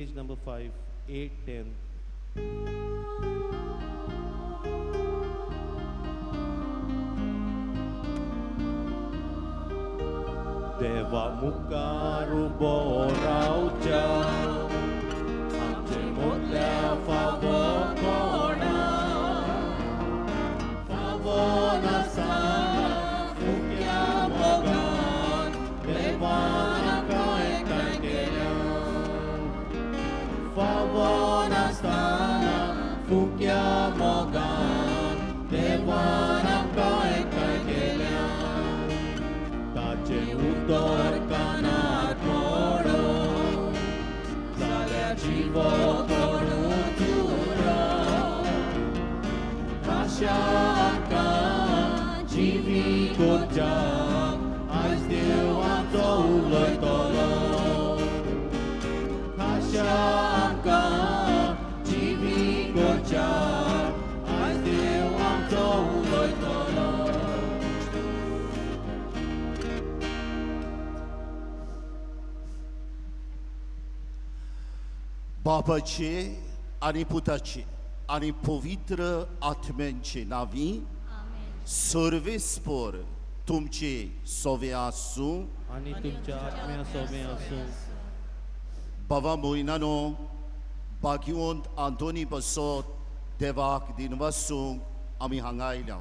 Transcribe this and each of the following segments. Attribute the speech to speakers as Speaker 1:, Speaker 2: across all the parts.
Speaker 1: Page number 5, 8, 10. Deva mukaru borauja, amche modla favona, favona sa, fukya mogan, devana kai kangeya, favona sa, fukya mogan, devana kai kangeya. ताचे उदर कानार पडो जाल्यार जिवो करूं तुरा आशा आमकां जिवी कोरच्या आयज देवाचो उलयतलो आशा आमकां जिवी कोरच्या आयज देवाचो उलयतलो.
Speaker 2: बाबाचे आणि पुताचे आणि पवित्र आत्म्यांचे नावी सर्वेस्पर तुमचे सोवे आसूं
Speaker 1: आणि तुमच्या आत्म्या सोबे आसूं.
Speaker 2: बाबा मोयनानो भाग्यवंत आंतोनी बसत देवाक दिनवासूंक आमी हांगा आयल्या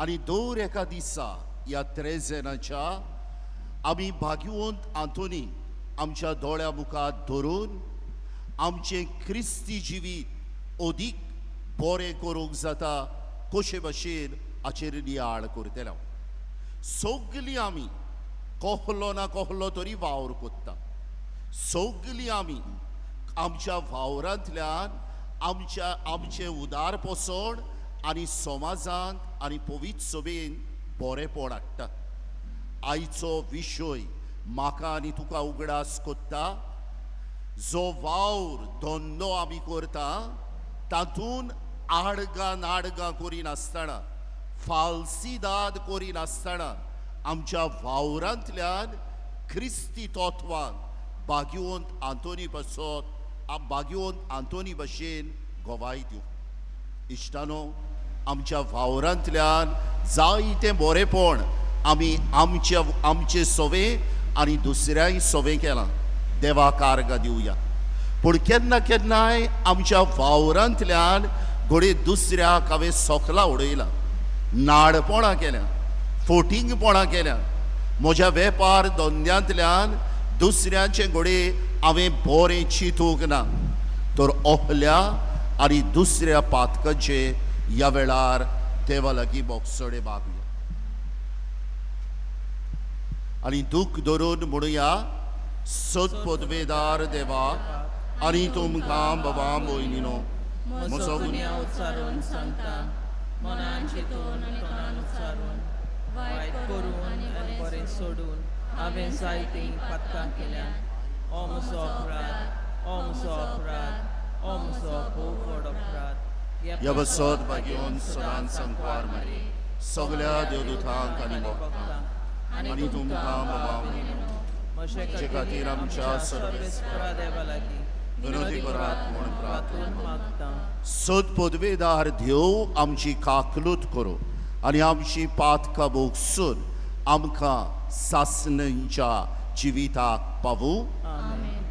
Speaker 2: आनी दर एका दिसा ह्या त्रेजेनाच्या आमी भाग्यवंत आंतोनी आमच्या दोळ्या मुखार धरून आमचे क्रिस्ती जिवीत अदीक बरें करूंक जाता कशे भाशेन हाचेर नियाळ करतले. सगळीं आमी कहलो ना कहलो तरी वावर कोत्ता. सगळीं आमी आमच्या वावरांतल्यान आमचे उदारपसण आनी समाजांत आनी पवित्र सभेन बरेंपण हाडटा. आयचो विशय म्हाका आनी तुका उगडास कोत्ता. जो वावर धंदो आमी करता तातून आडगां करिनासतना फालसीदाद करिनासतना आमच्या वावरांतल्यान क्रिस्ती तत्वान भाग्यवंत आंतोनी भशेन गोवाय दिवं. इश्टानो आमच्या वावरांतल्यान जायतें बरेंपण आमी आमचे सोवे आनी दुसऱ्याय सोवे केलां. देवाक आर्गां दिवया. पूण केन्ना केन्नाय आमच्या वावरांतल्यान घोडे दुसऱ्याक हांवें सोकला उडयलां, नाडपणां केल्यां, फोटिंगपणां केल्यां. म्हज्या वेपार धंद्यांतल्यान दुसऱ्याचे घोडे हांवें बरें चिंतूंक ना. तर ओहल्या आनी दुसऱ्या पातकाचे ह्या वेळार देवा लागीं बोगसडे मागुया आनी दूख धरून म्हणुया. सदपदवेदार देवा आनी तुमकां बाबा मोयनीनो
Speaker 3: म्हजो गुन्या उच्चारून सांगता, मनान चिंतून आनी तोंडान उच्चारून वायट करून आनी बरें सोडून हांवें जायतीं पातकां केल्यात. हो म्हजो अपराध, हो म्हजो अपराध, हो म्हजो खूब व्हड अपराध.
Speaker 2: ह्या बसत भाग्यवंत सदांच संकवार मारी सगळ्या देवदूतांक आनी भक्तांक आनी तुमकां बाबा मोयनीनो
Speaker 3: म्हजे
Speaker 2: खातीर आमच्या
Speaker 3: सर्वेस्परा देवा लागीं
Speaker 2: विनोदी करात म्हूण प्रार्थना
Speaker 3: मागता.
Speaker 2: सदपदवेदार देव आमची काकलूत करो आनी आमची पातकां बोगसून आमकां सासणेच्या जिविताक पावूं.
Speaker 3: आमेन.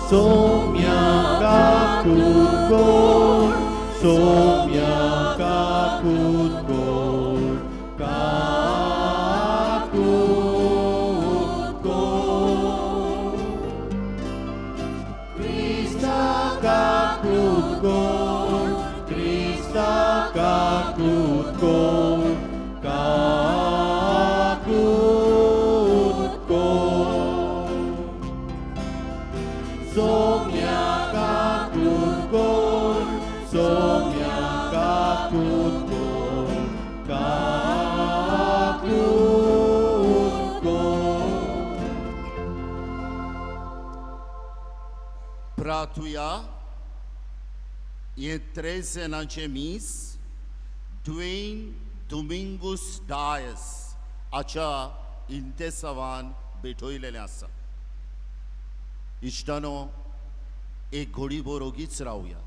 Speaker 1: Somya kakut Somya kakut gol, kakut gol. Krista kakut gol, Krista kakut gol, kakut gol. Somya kakut gol, Somya kakut gol, kakut gol.
Speaker 2: Pratuja je trezenače mis, dwayne Domingus Dias हाच्या इंतेसवान भेटयलेलें आसा. इश्टानो, एक घडीभर ओगीच रावया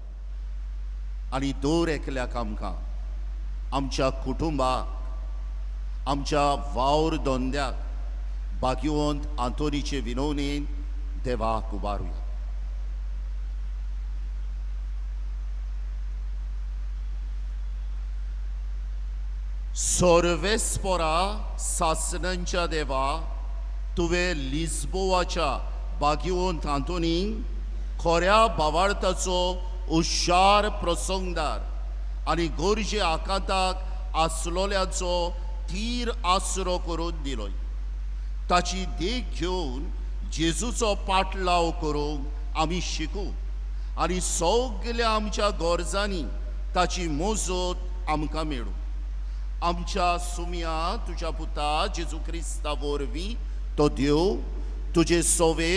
Speaker 2: आनी दर एकल्याक आमकां आमच्या कुटुंबाक, आमच्या वावर दोंद्याक भाग्यवंत आंतोनीचे विनवणेन देवाक उबारुया. सर्वेस्परा सासणांच्या देवा, तुवें लिस्बोवाच्या भाग्यवंत आंतोनीक खऱ्या भावार्थाचो हुशार प्रसंगदार आनी गरजे आकांताक आसलोल्याचो थीर आसरो करून दिलोय. ताची देख घेवन जेजूचो पाटलाव करूंक आमी शिकू आनी सगल्या आमच्या गरजांनी ताची मोजत आमकां मेळू. आमच्या सुम्या तुज्या पुता जेजू क्रिस्ता वरवीं तो देव तुजे सोवे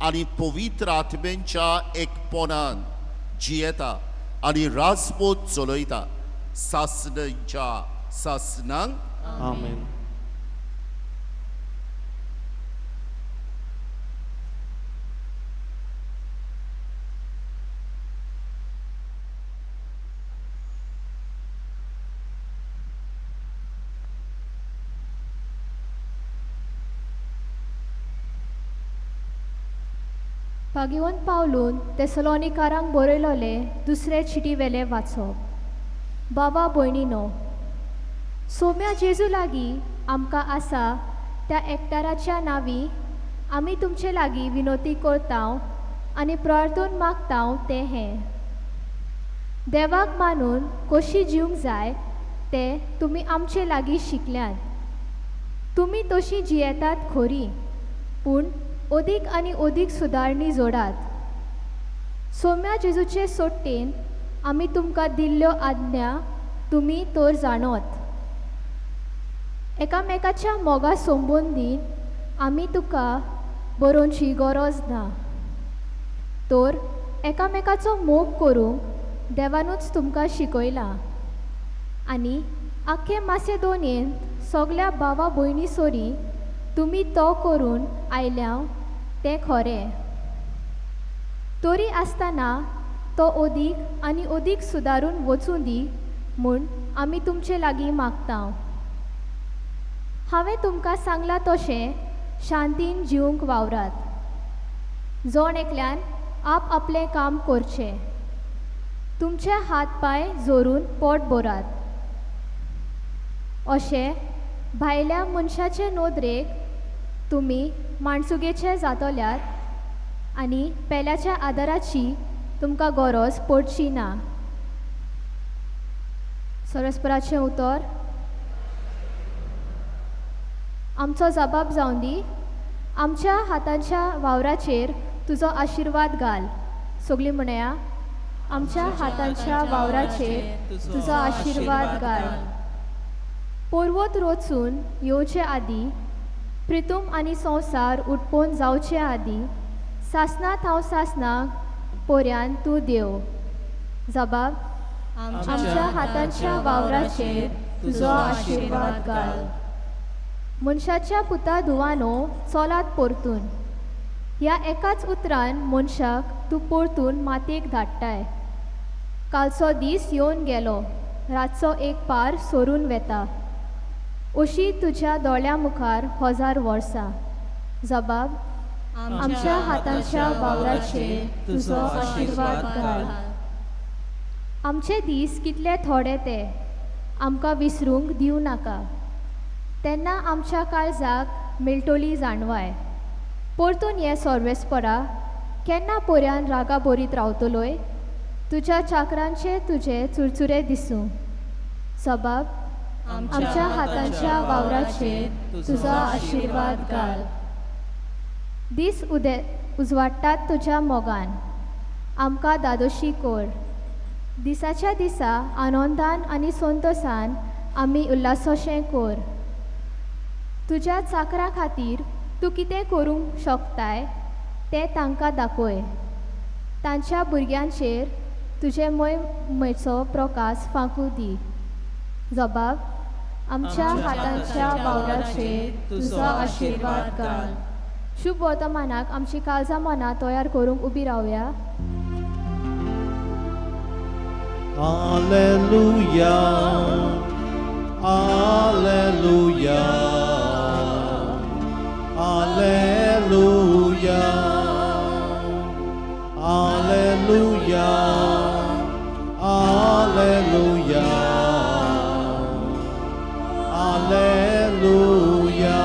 Speaker 2: आनी पवित्र आत्म्यांच्या एकपणान जियेता आनी राजपोत चलयता. सासणांच्या सासणांक
Speaker 1: आमेन.
Speaker 4: भाग्यवंत पावलून तेसलोनिकारांक बरयलोले दुसरे चिटी वेले वाचप. बाबा भयणीनो, सोम्या जेजू लागीं आमकां आसा त्या एकठाराच्या नांवी आमी तुमचे लागीं विनोती करता आनी प्रार्थना मागता तें हें. देवाक मानून कशी जिवंक जाय तें तुमी आमचे लागीं शिकल्यात. तुमी तशी जियेतात खरी, पूण अदीक आनी अदीक सुदारणी जोडात. सोम्या जेजूचे सोडटेन आमी तुमकां दिल्ल्यो आज्ञा तुमी तर जाणोत. एकामेकाच्या मोगा संबंदीन आमी तुका बरोवची गरज ना, तर एकामेकाचो मोग करूंक देवानूच तुमकां शिकयलां. आनी आख्खे मासेदोनियेंत सगल्या भावा भयणी सोरी तुमी तो करून आयल्या तें खरें. तरी आसतना तो अदीक आनी अदीक सुदारून वचूं दी म्हूण आमी तुमचे लागीं मागता. हांवें तुमकां सांगलां तशें शांतीन जिवंक वावरात. जण एकल्यान आप आपलें काम करचें. तुमचे हात पांय जोरून पोट भरात. अशें भायल्या मनशाचे नोदरेक तुमी माणसुगेचे जातल्यात आनी पेल्याच्या आदाराची तुमकां गरज पडची ना. सरस्पराचें उतर. आमचो जबाब जावन दी. आमच्या हातांच्या वावराचेर तुजो आशिर्वाद घाल. सगळीं म्हणया, आमच्या हातांच्या वावराचेर तुजो आशिर्वाद घाल. पर्वत रचून येवचे आदीं, प्रितूम आनी संवसार उठपून जावचे आदीं, सासणांत हांव सासणाक पर्यान तूं देव. जबाब, आमच्या हातांच्या वावराचेर तुजो आशिर्वाद घाल. मनशाच्या पुता धुवानो चलात परतून. ह्या एकाच उतरान मनशाक तूं परतून मातयेक धाडटाय. कालचो दीस येवन गेलो, रातचो एक पार सोरून वेता. अशी तुज्या दोळ्या मुखार 1000 वर्सां. जबाब, आमच्या हातांच्या वावराचेर तुजो आशिर्वाद घाल. आमचे दीस कितले थोडे ते आमकां विसरूंक दिवं नाका. तेन्ना आमच्या काळजाक मेळटली जाणवाय. परतून हे सर्वेस्परा केन्ना पर्यान रागा बरीत रावतलोय. तुज्या चाकरांचे तुजे चुरचुरे दिसूं. जबाब, आमच्या हातांच्या वावराचेर तुजो आशिर्वाद घाल. दीस उजवाडटात तुज्या मोगान. आमकां दादोशी कर. दिसाच्या दिसा आनंदान आनी संतोशान आमी उल्हासोशें कर. तुज्या चाकरा खातीर तूं कितें करूंक शकताय तें तांकां दाखय. तांच्या भुरग्यांचेर तुजे मोयमेचो प्रकाश फांकू दी. जबाब, आमच्या हातांच्या वावराचेर तुजो आशिर्वाद घाल. शुभ वर्तमानाक आमची काळजां मनां तयार करूंक उबी रावया.
Speaker 1: Alleluia, Alleluia, Alleluia, Alleluia, Alleluia, Alleluia.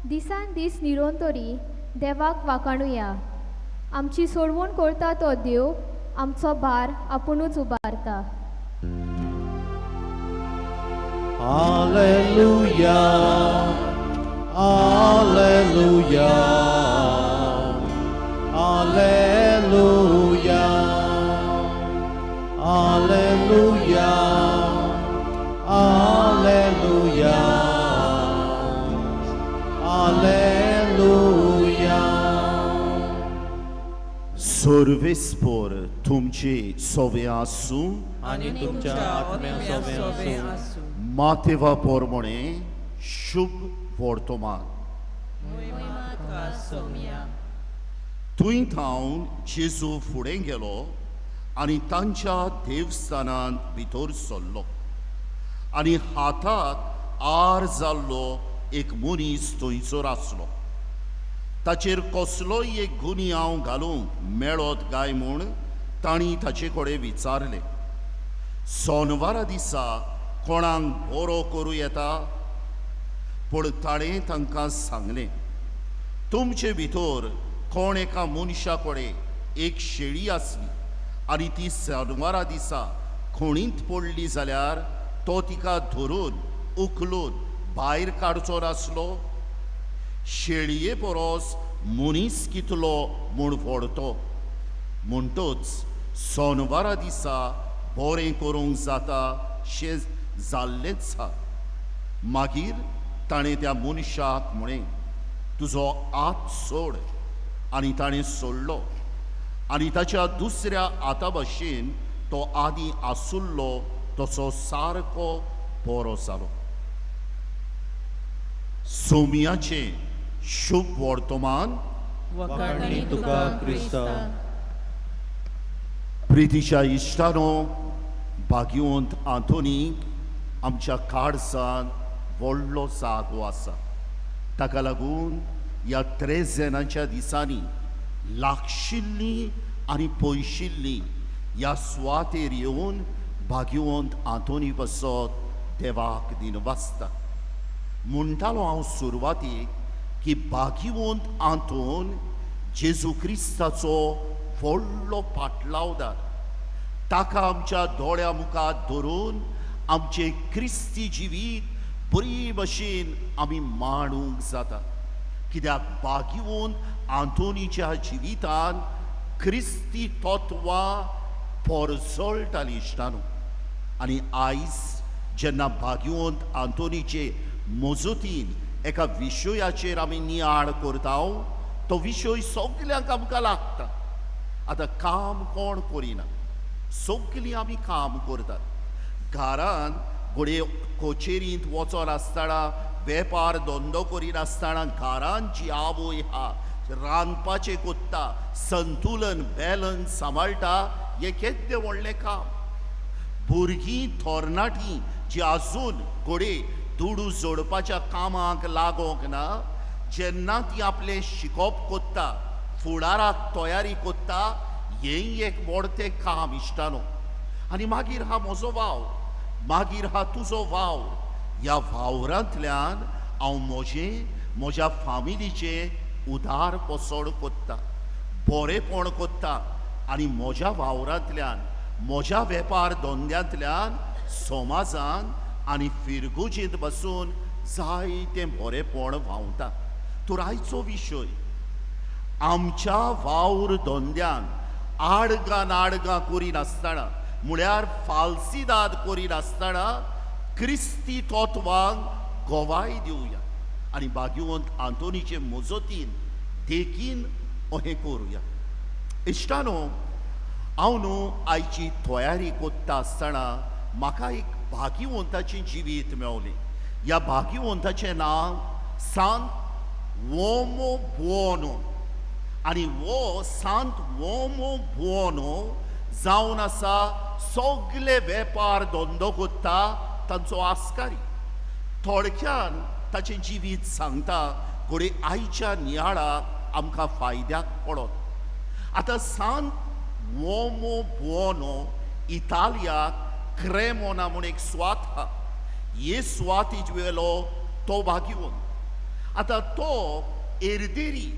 Speaker 4: दिसान दीस निरोवन तरी देवाक वाखाणुया. आमची सोडवण करता तो देव आमचो भार आपुणूच उबारता.
Speaker 1: Alleluia, Alleluia, Alleluia, Alleluia, Alleluia, Alleluia.
Speaker 2: सर्वेस्पर तुमचे सोवे आसूं
Speaker 3: आनी तुमच्या आत्म्या सोबे आसूं.
Speaker 2: मातेवा पोरमणे शुभ वर्तमान.
Speaker 3: तुका सोम्या.
Speaker 2: थंय थावन जेजू फुडें गेलो आनी तांच्या देवस्थानांत भितर सरलो आनी हाताक आर जाल्लो एक मनीस थंयसर आसलो. ताचेर कसलोय एक गुन्यांव घालूंक मेळत काय म्हूण तांणी ताचे कडेन विचारलें. सोनवारा दिसा कोणाक बरो करूं येता? पूण ताणें तांकां सांगलें, तुमचे भितर कोण एका मनशा कडेन एक शेळी आसली आनी ती शेनवारा दिसा खणींत पडली जाल्यार तो तिका धरून उखलून भायर काडचो नासलो? शेळये परस मनीस कितलो म्हूण व्हडतो. म्हणटच सोनवारा दिसा बरें करूंक जाता शें जाल्लेंच आसा. मागीर ताणें त्या मनशाक म्हळें, तुजो हात सोड. आनी ताणें सोडलो आनी ताच्या दुसऱ्या हाता भाशेन तो आदीं आसुल्लो तसो सारको बरो जालो. सोमियाचें शुभ वर्तमान.
Speaker 3: वखाणी तुका क्रिस्ता.
Speaker 2: प्रितीच्या इश्टानो, भाग्यवंत आंतोनीक आमच्या काळजांत व्हडलो जागो आसा. ताका लागून ह्या त्रेजेनाच्या दिसांनी लागशिल्लीं आनी पयशिल्लीं ह्या सुवातेर येवन भाग्यवंत आंतोनी बसत देवाक दिनवासता. म्हणटालो हांव सुरवातीक की भाग्यवंत आंतोन जेजू क्रिस्ताचो व्हडलो पाटलावदार. ताका आमच्या दोळ्या मुखार धरून आमचे क्रिस्ती जिवीत बरी भशेन आमी मांडूंक जाता. कित्याक भाग्यवंत आंतोनीच्या जिवितान क्रिस्ती तत्वां परजळटालीं इश्टानो. आनी आयज जेन्ना भाग्यवंत आंतोनीचे मजतीन एका विशयाचेर आमी नियाळ करता, तो विशय सगल्यांक आमकां लागता. आतां काम कोण करिना, सगलीं आमी काम करतात. घरांत घोडये कोचेरींत वचोन आसतना, वेपार धंदो करिनासतना घरांत जी आवय आहा रांदपाचें कोत्ता, संतुलन बॅलन्स सांबाळटा, हें केद्दें व्हडलें काम. भुरगीं थोरणाटीं जीं आजून घोडये दुडू जोडपाच्या कामाक लागोंक ना, जेन्ना तीं आपलें शिकोप कोत्ता, फुडाराक तयारी कोत्ता, हें एक व्हडलें काम इश्टानो. आनी मागीर हा म्हजो वाव, मागीर हा तुजो वाव. ह्या वावरांतल्यान हांव म्हज्या फामिलीचें उदार पसोड कोत्ता, बरेपण कोत्ता. आनी म्हज्या वावरांतल्यान, म्हज्या वेपार धंद्यांतल्यान समाजान आनी फिरगुजींत बसून जायतें बरेपण व्हांवता. तो आयचो विशय आमच्या वावर धंद्यान आडगां करिनासतना, म्हळ्यार फाल्सिदाद करिनासतना क्रिस्ती तत्वांक गोवाय दिवया. आनी भाग्यवंत आंतोनीचे मजतीन देखीन अहें करुया. इश्टानो, हांव न्हू आयची तयारी कोत्ता आसतना म्हाका एक भाग्यवंताची जिवीत मेवली. ह्या भाग्यवंताचें नांव सांत वोमो बुओनो. आनी वो सांत वोमो बुओनो जावन आसा सगळे वेपार धंदो कोत्ता तांचो आस्कारी. थोडक्यान ताचें जिवीत सांगता घोडे आयच्या नियाळाक आमकां फायद्याक पडत. आतां सांत वोमो बुओनो इतालियाक क्रेमोना म्हूण एक स्वात आहा. हे स्वातीच वेलो तो भाग्यवंत. आतां तो एर्देरी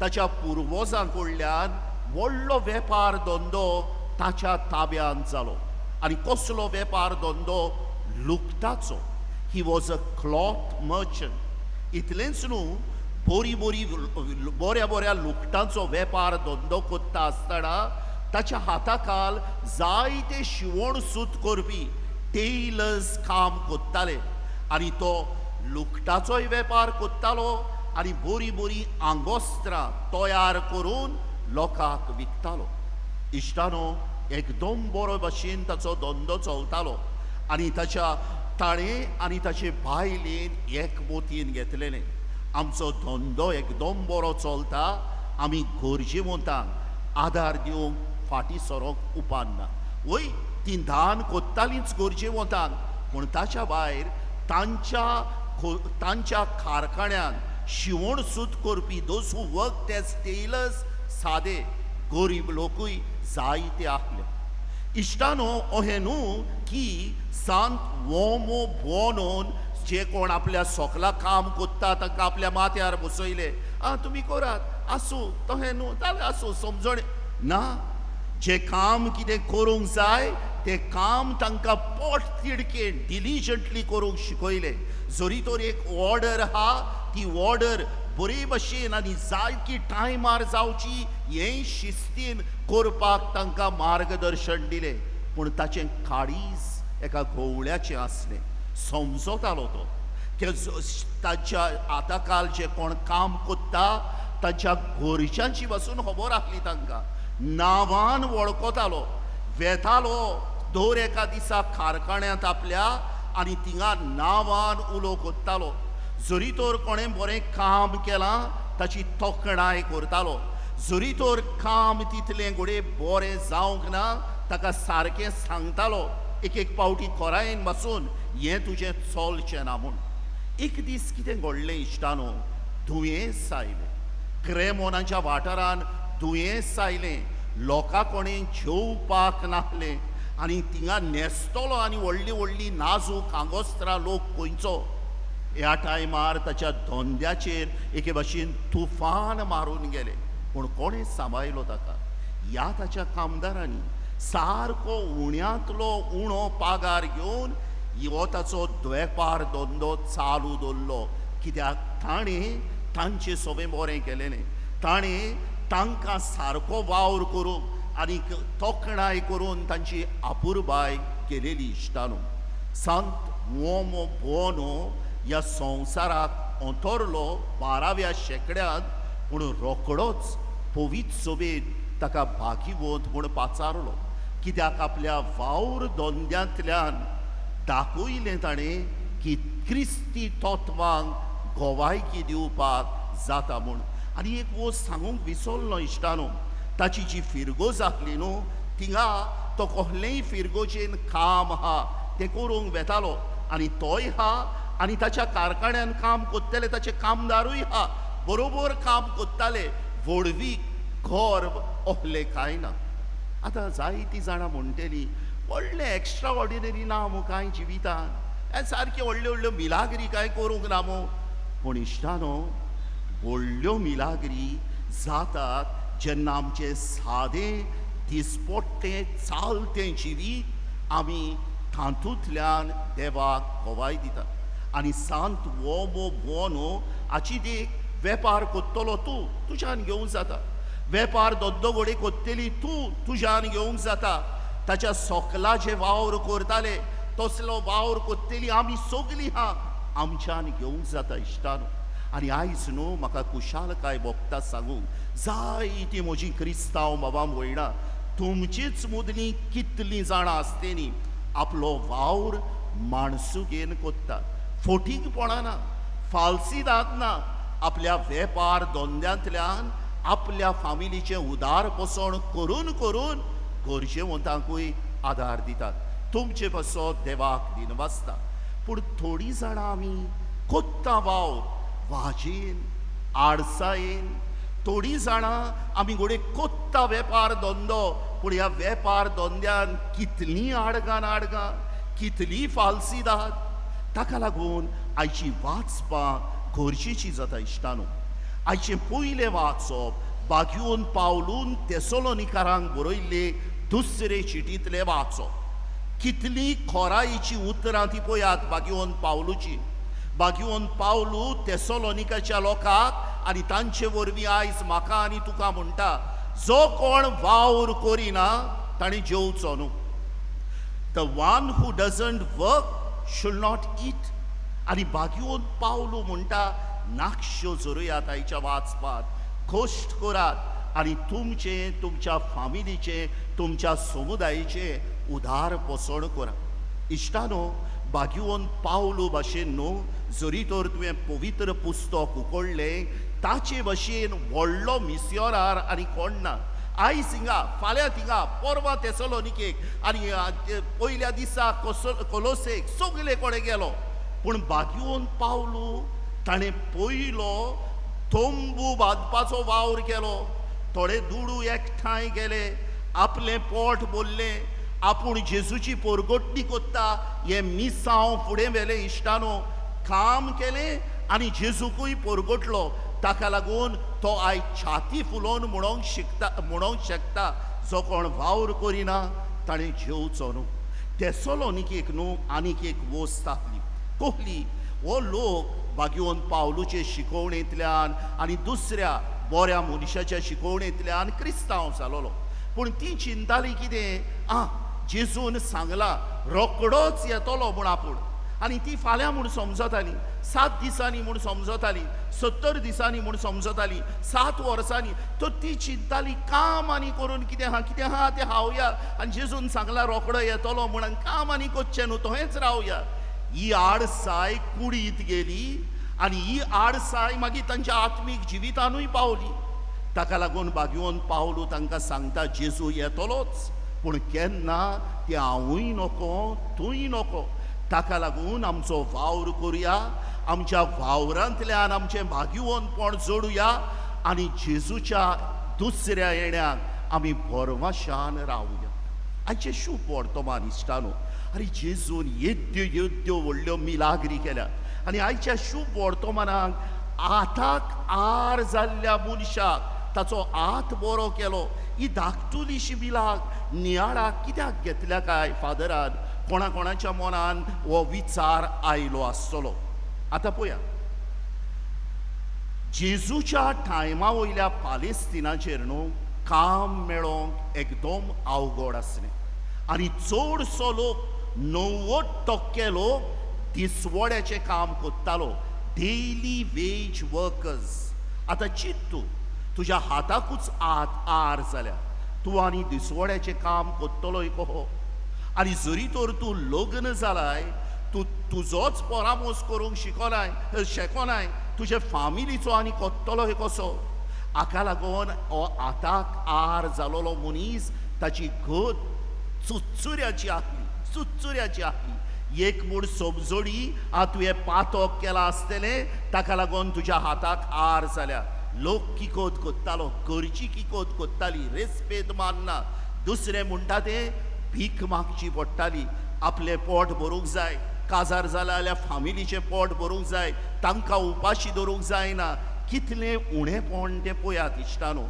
Speaker 2: ताच्या पुर्वजां कडल्यान व्हडलो वेपार धंदो ताच्या ताब्यांत जालो. आनी कसलो वेपार धंदो? लुगटाचो. He was a cloth merchant. इतलेंच न्हू, बऱ्या बऱ्या लुगटांचो वेपार धंदो कोत्ता आसतना ताच्या हाताखाल जायते शिवण सूत करपी टेलर्स काम कोत्ताले. आनी तो लुगटाचोय वेपार कोत्तालो आनी बरी बरी आंगोस्त्रां तयार करून लोकांक विकतालो. इश्टानो, एकदम बरो भशेन ताचो धंदो चलतालो. आनी ताणें आनी ताचे बायलेन एकमोतीन घेतलेलें. आमचो धंदो एकदम बरो चलता, आमी गरजेवंतांक आदार दिवंक फाटीं सरोंक उपान्ना. वय ती दान कोत्तालींच गरजेवंतांक, पूण ताच्या भायर तांच्या कारखान्यान शिवण सूत करपी those who work as tailors सादे गरीब लोकूय जायते आसले. इश्टानो, अहें न्हू की सांत वोमो बुओनोन जे कोण आपल्या सोकला काम कोत्ता तांकां आपल्या माथ्यार बसयले, तुमी करात, आसूं तहें न्हू, जाल्यार आसूं, समजण ना. जे काम कितें करूंक जाय तें काम तांकां पोट तिडकेन डिलिजंटली करूंक शिकयले. जरी तर एक ऑर्डर आहा, ती ऑर्डर बरे भशेन आनी सारकी टायमार जावची हें शिस्तीन करपाक तांकां मार्गदर्शन दिलें. पूण ताचें काळीज एका घोवळ्याचें आसलें. समजतालो तो की ताच्या हाताखाल जे कोण काम कोत्ता तांच्या घरच्यांची पासून खबर आसली. तांकां नांवान वळखतालो, वेतालो दर एका दिसा कारखान्यांत आपल्या आनी थिंगा नांवान उलो कोत्तालो. जरी तर कोणें बरें काम केलां ताची तोखणाय करतालो. जरी तर काम तितलें घोडे बरें जावंक ना ताका सारकें सांगतालो. एक पावटी खोरायेन बसून हें तुजें चलचें ना म्हूण. एक दीस कितें घडलें इश्टानो, दुयेंस आयलें. क्रेमोनाच्या वाठारान दुयेंस आयलें. लोकां कोणें जेवपाक नासलें आनी थिंगा न्हेसतलो आनी व्हडली व्हडली नाजूक आंगोस्त्रां लोक खंयचो. ह्या टायमार ताच्या धंद्याचेर एके भशेन तुफान मारून गेलें. पूण कोणें सांबाळलो ताका? ह्या ताच्या कामदारांनी सारको उण्यांतलो उणो पागार घेवन हो ताचो वेपार धंदो चालू दवरलो. कित्याक ताणें तांचें सगळें बरें केलेलें. ताणें तांकां सारको वावर करून आनी तोखणाय करून तांची आपुरबाय केलेली. इश्टानो, सांत वोमो बुओनो ह्या संवसाराक अंतरलो 12व्या शेंकड्यांत, पूण रोखडोच पवित्र सभेन ताका भाग्यवंत म्हूण पाचारलो. कित्याक आपल्या वावर धंद्यांतल्यान दाखयलें ताणें की क्रिस्ती तत्वांक गोवायकी दिवपाक जाता म्हूण. आनी एक वस्त सांगूंक विसरलो इश्टानो, ताची जी फिरगोज आसली न्हू, थिंगा तो कसलेंय फिरगोजेन काम आहा तें करूंक वेतालो. आनी तोय आहा आनी ताच्या कारखान्यान काम कोत्ताले ताचे कामदारूय आहा, बरोबर काम कोत्ताले. व्हडवीक घर ओहलें कांय ना. आतां जायतीं जाणां म्हणटलीं व्हडलें एक्स्ट्रा ऑर्डिनरी ना मू कांय जिवितान, हे सारके व्हडल्यो व्हडल्यो मिलाग्री कांय करूंक ना मू. पूण इश्टानो, व्हडल्यो मिलाग्री जातात जेन्ना आमचें सादें दिसपट्टें चालतें जिवीत आमी तातूंतल्यान देवाक कोवाय दितात. आनी सांत वोमो बुओनो हाची देख वेपार कोत्तलो तूं तुज्यान घेवंक जाता. वेपार धंदो घोडे कोत्तेली तूं तुज्यान घेवंक जाता. ताच्या सोकला जे वावर करताले तसलो वावर कोत्तेली आमी सगलीं हा आमच्यान घेवंक जाता. इश्टानो, आनी आयज न्हू म्हाका कुशालकाय भोगता सांगूंक जायतीं म्हजीं क्रिस्तांव बाबा भयणां, तुमचीच मदलीं कितलीं जाणां आसतेली आपलो वावर माणसुकेन कोत्ता. फोटीकपणां फालसीदाद ना. आपल्या वेपार धंद्यांतल्यान आपल्या फामिलीचें उदार पोसण करून करून गरजेवंतांकूय आदार दितात. तुमचे पासो देवाक दिनवासता. पूण थोडीं जाणां आमी कोत्ता वावर वाजेन आडसायेन. थोडीं जाणां आमी घोडे कोत्ता वेपार धंदो, पूण ह्या वेपार धंद्यान कितलीं आडगां कितली फालसीदाद. ताका लागून आयची वाचपां गरजेची जाता इश्टानो. आयचें पयलें वाचप बागयोन पावलून तेसलोनिकारांक बरयल्ले दुसरे चिटींतलें वाचप. कितलीं खोरायेची उतरां ती पळयात बागयोन पावलूची. बागयोन पावलू तेसलोनिकाच्या लोकांक आनी तांचे वरवीं आयज म्हाका आनी तुका म्हणटा, जो कोण वावर करिना ताणें जेवचो न्हू. The one who doesn't work should not eat. आनी बागयोन पावलू म्हणटा, नाक्षो जोरुयात आयच्या वाचपात, कश्ट करात आनी तुमचें तुमच्या फामिलीचें तुमच्या समुदायाचें उदार पोसण करा. इश्टानो, बागयोन पावलू भाशेन न्हू, जरी तर तुवें पवित्र पुस्तक उखडलें ताचे भाशेन व्हडलो मिस्योनार आनी कोण ना. आयज थिंगा, फाल्यां थिंगा, परवां तेसलोनिकेक आनी पयल्या दिसा कोलोसेक सगळे कोणे गेलो. पूण बागयोन पावलू ताणें पयलो तंबू बांदपाचो वावर केलो. थोडे दुडू एकठांय गेले, आपलें पोट भरलें, आपूण जेजूची परगोटणी कोत्ता हें मिसांव फुडें व्हेलें. इश्टानो, काम केलें आनी जेजूकूय परगोटलो. ताका लागून तो आयज छाती फुलोवन म्हणोंक शकता, जो कोण वावर करिना ताणें जेवचो न्हू. तेसलोनिकेक न्हू आनीक एक वस्त आहली. कोहली हो लोक बागयोन पावलूचे शिकवणेंतल्यान आनी दुसऱ्या बऱ्या मनशाच्या शिकवणेंतल्यान क्रिस्तांव जालोलो. पूण ती चिंताली कितें, जेजून सांगलां रोकडोच येतलो म्हूण आपूण. आनी ती फाल्यां म्हूण समजताली, 7 दिसांनी म्हूण समजताली, 70 दिसांनी म्हूण समजताली, 7 वर्सांनी. तर ती चिंताली काम आनी करून कितें आहा तें हावया. आनी जेजून सांगलां रोकडो येतलो म्हणून काम आनी कोच्चें न्हू, थंयच रावया. ही आडसाय कुडींत गेली आनी ही आडसाय मागीर तांच्या आत्मीक जिवितानूय पावली. ताका लागून बागयोन पावलू तांकां सांगता, जेजू येतलोच, पूण केन्ना तें हांवूय नोको तूंय नोको. ताका लागून आमचो वावर करुया, आमच्या वावरांतल्यान आमचें बागयोनपण जोडुया आनी जेजूच्या दुसऱ्या येण्याक आमी भरवशान रावया. आयचें शुभ वर्तमान इश्टानो. अरे जेजून येद्यो व्हडल्यो मिलाग्री केल्या आनी आयच्या शुभ वर्तमानाक आताक आर जाल्ल्या मनशाक ताचो हात बरो केलो. ही धाकटुलीशी मिलाग नियाळाक कित्याक घेतल्या काय फादरान? कोणाच्या मनान हो विचार आयलो आसतलो. आतां पळया, जेजूच्या टायमा वयल्या पालेस्तिनाचेर न्हू काम मेळोवंक एकदम अवघड आसलें. आनी चडसो लोक 90% लोक दिसवड्याचें काम कोत्तालो, डेली वेज वर्कर्स. आतां चिंत तूं, तुज्या हाताकूच आर जाल्या, तूं आनी दिसवड्याचें काम कोत्तलोय कहो? आनी जरी तर तूं लग्न जालाय, तूं तुजोच परामोस करूंक शेकोनाय, तुजे फामिलीचो आनी कोत्तलोय कसो? हाका लागून हो हाताक आर जालोलो मनीस ताची गत चुचुऱ्याची आहली. एक मूड समजोडी तुवें पातोक केला आसतलें, ताका लागून तुज्या हाताक आर जाल्या. लोक किकोत कोत्तालो, घरची किकोत कोत्ताली, रेस्पेद मानना. दुसरें म्हणटा तें भीक मागची पडटाली. आपलें पोट भरूंक जाय, काजार जाला जाल्यार फामिलीचें पोट भरूंक जाय, तांकां उपाशी दवरूंक जायना. कितलें उणेपण तें पळयात इश्टानो.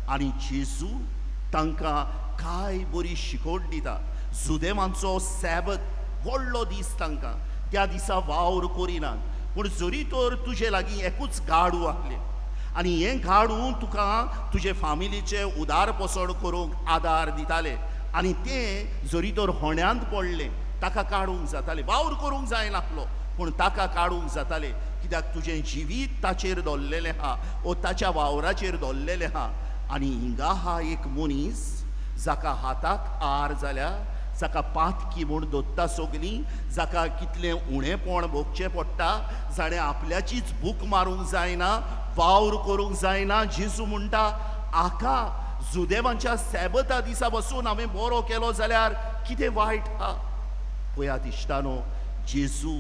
Speaker 2: आनी जेजू तांकां काय बरी शिकवण दिता. जुदेमांचो सॅबत व्हडलो दीस तांकां, त्या दिसा वावर करिनात. पूण जरी तर तुजे लागीं एकूच गाडू आहलें आनी हें गाडू तुका तुजे फामिलीचें उदार पोसण करूंक आदार दितालें, आनी तें जरी तर होण्यांत पडलें ताका काडूंक जातालें. वावर करूंक जायनासलो पूण ताका काडूंक जातालें, कित्याक तुजें जिवीत ताचेर दवरलेलें आहा वो ताच्या वावराचेर दवरलेलें आहा. आनी हिंगा हा एक मनीस जाका हाताक आर जाल्या, जाका पातकी म्हूण दोत्ता सगलीं, जाका कितलें उणेपण भोगचें पडटा, जाणें आपल्याचीच भूक मारूंक जायना, वावर करूंक जायना. जेजू म्हणटा आका जुदेवांच्या सॅबता दिसा बसून हांवें बरो केलो जाल्यार कितें वायट हा. पळयात इश्टानो, जेजू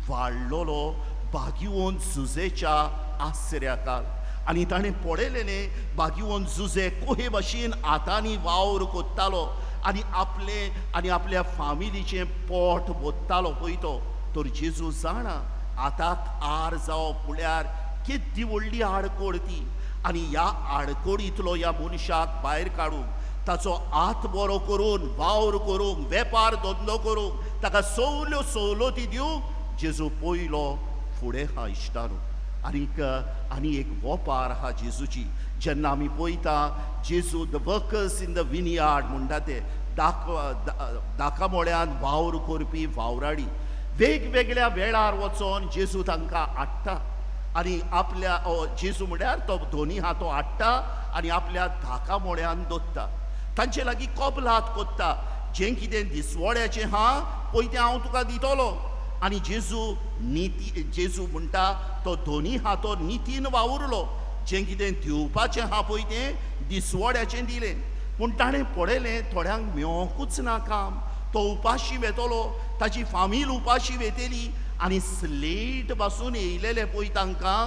Speaker 2: वाडलोलो बागिवोन जुजेच्या आसऱ्याकाल, आनी ताणें पळयलेलें बागिवोन जुजे कोहे भाशेन हातांनी वावर कोत्तालो आनी आपल्या फामिलीचें पोट भोत्तालो पळय तो. तर जेजू जाणा आताक आर जावप म्हळ्यार कितली व्हडली आडकोड ती, आनी ह्या आडकोडींतलो ह्या मनशाक भायर काडूंक, ताचो हात बरो करून, वावर करूंक, वेपार धंदो करूंक, ताका सवलती दिवंक जेजू पयलो फुडें हा इश्टानो. आनी एक वोपार हा जेजूची. जेन्ना आमी पळयता जेजू the workers in the vineyard म्हणटा ते दाकामोळ्यान वावर करपी वावराडी, वेगवेगळ्या वेळार वचोन जेजू तांकां हाडटा आनी आपल्या जेजू म्हळ्यार तो दोनी हातो हाडटा आनी आपल्या दाकामोळ्यान दोत्ता. तांचे लागीं कबलात कोत्ता, जें कितें दिसवड्याचें हा पळय तें हांव तुका दितलो. आनी जेजू म्हणटा तो दोनी हातो नितीन वावुरलो, जें कितें दिवपाचें हा पळय तें दिसवड्याचें दिलें. पूण ताणें पळयलें थोड्यांक मेळोंकूच ना काम, तो उपाशी वेतलो, ताची फामील उपाशी वेतेली आनी स्लेट पासून येयलेले पळय तांकां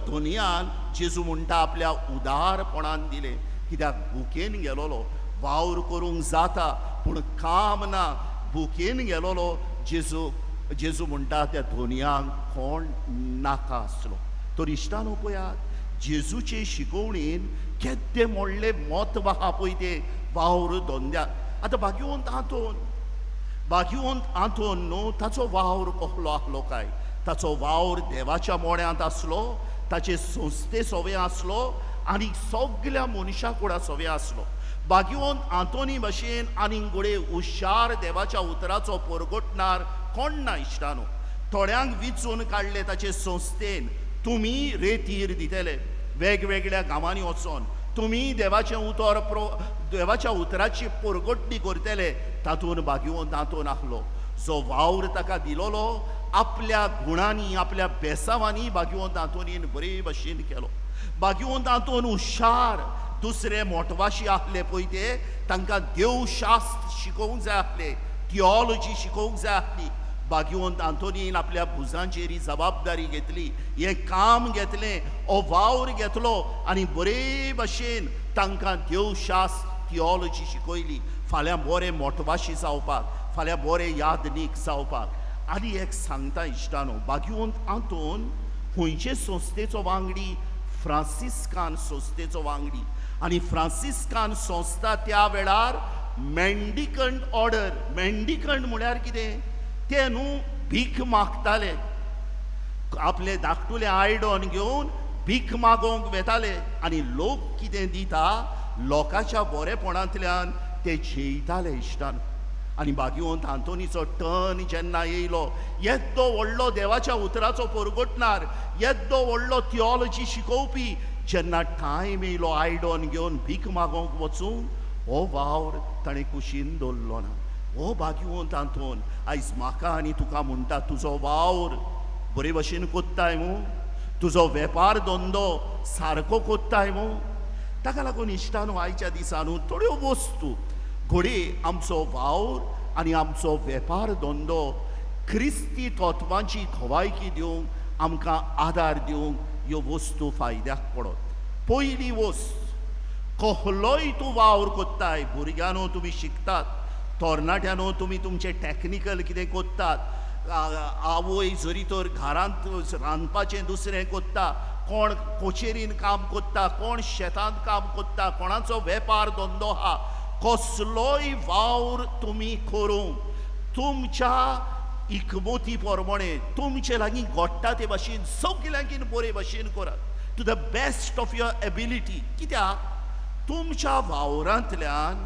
Speaker 2: दोनयान जेजू म्हणटा आपल्या उदारपणान दिलें. कित्याक भुकेन गेलोलो, वावर करूंक जाता पूण काम ना, भुकेन गेलोलो. जेजू म्हणटा त्या दोनयांक कोण नाका आसलो. तर इश्टानो पळयात, जेजूचे शिकवणेन केद्दे मोडले म्हत्व आहा पळय ते वावर धंद्याक. आतां बागिवंत आंतोन न्हू ताचो वावर कसलो आसलो काय, ताचो वावर देवाच्या मोड्यांत आसलो, ताचे संस्थे सवे आसलो आनी सगळ्या मनशां कुडा सवे आसलो. बागिवंत आंतोनी भाशेन आनीक घोडे हुशार देवाच्या उतराचो परगटणार कोण ना इश्टानो. थोड्यांक विचून काडले ताचे संस्थेन, तुमी रेतीर दितेले वेगवेगळ्या गांवांनी वचोन, तुमी देवाच्या उतराची परगटणी करतले. तातूंत बागिवंत आंतोन आसलो. जो वावर ताका दिलोलो आपल्या गुणांनी, आपल्या बेसावांनी बागिवंत आंतोनीन बरे भाशेन केलो. बागिवंत आंतोन हुशार, दुसरे मोटवाशी आसले पळय ते, तांकां देवशास्त्र शिकोवंक जाय आसले, थियोलॉजी शिकोवंक जाय आसली. बागिवंत आंतोनीन आपल्या भुजांचेर ही जबाबदारी घेतली, हें काम घेतलें, हो वावर घेतलो आनी बरे भाशेन तांकां देवशास्त्र थियोलॉजी शिकयली. फाल्यां बरें मोटवाशी जावपाक, फाल्यां बरें यादनीक जावपाक. आनी एक सांगता इश्टानो, बागिवंत आंतोन खंयचे संस्थेचो वांगडी, फ्रांसिस्कान संस्थेचो वांगडी. आनी फ्रांसिस्कान संस्था त्या वेळार मेंडिकंट ऑर्डर. मेंडिकंट म्हळ्यार कितें, ते न्हू भीक मागताले, आपले धाकटुले आयडन घेवन भीक मागोवंक वेताले आनी लोक कितें दिता लोकांच्या बरेपणांतल्यान ते जेयताले इश्टान. आनी बागिवंत आंतोनीचो टर्न जेन्ना येयलो, येद्दो व्हडलो देवाच्या उतराचो परगटणार, येद्दो व्हडलो थियोलॉजी शिकोवपी, जेन्ना टायम येयलो आयडन घेवन भीक मागोवंक वचूंक, हो वावर ताणें कुशीन दवरलो ना. हो बागिवंत आंतोन आयज म्हाका आनी तुका म्हणटा, तुजो वावर बरे भाशेन कोत्ताय मू, तुजो वेपार धंदो सारको कोत्ताय मू. ताका लागून इश्टानो आयच्या दिसांनी थोड्यो वस्तू घोडे आमचो वावर आनी आमचो वेपार धंदो क्रिस्ती तत्वांची खवायकी दिवंक, आमकां आदार दिवंक ह्यो वस्तू फायद्याक पडत. पयली वस्त, कसलोय तूं वावर कोत्ताय, भुरग्यानो तुमी शिकतात, तरणाट्यानो तुमी तुमचें टॅक्निकल कितें कोत्तात, आवय जरी तर घरांत रांदपाचें दुसरें कोत्ता, कोण कोचेरीन काम कोत्ता, कोण शेतांत काम कोत्ता, कोणाचो वेपार धंदो हा, कसलोय वावर तुमी करूंक तुमच्या इकमती प्रमाणे तुमचे लागीं घडटा ते भाशेन सगळ्यांकीन बरे भाशेन करात, to the best of your ability. कित्याक तुमच्या वावरांतल्यान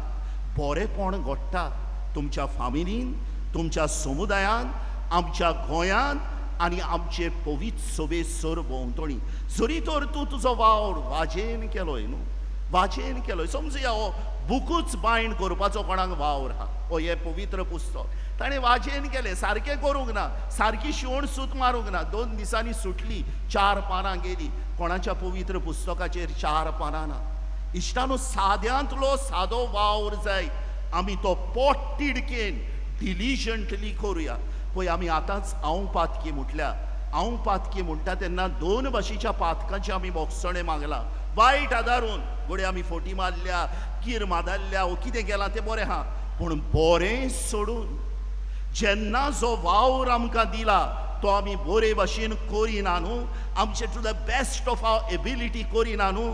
Speaker 2: बरेपण घडटा तुमच्या फामिलीन, तुमच्या समुदायान, आमच्या गोंयांत आनी आमचे पवित्र सभे सरभोंवतणी. जरी तर तूं तुजो वावर वाजेन केलोय न्हू, वाजेन केलोय, समजुया हो बुकूच बायंड करपाचो कोणाक वावर आहा हो हे पवित्र पुस्तक ताणें वाजेन केलें सारकें करूंक ना सारकी शिवण सूत मारूंक ना 2 दिसांनी सुटली 4 पानां गेली कोणाच्या पवित्र पुस्तकाचेर 4 पानां ना इश्टानो साद्यांतलो सादो वावर जाय आमी तो पोट तिडकेन डिलिजंटली करुया पळय आमी आतांच हांव पातकी म्हटल्या हांव पातकी म्हणटा तेन्ना 2 भाशेच्या पातकांचे आमी बोगसणे मागला वायट आदारून घोडे आमी फोटी मारल्या कीर मादारल्या वो कितें केलां तें बरें आहा पूण बरें सोडून जेन्ना जो वावर आमकां दिला तो आमी बरे भाशेन करिना न्हू आमचे to the best of our ability करिना न्हू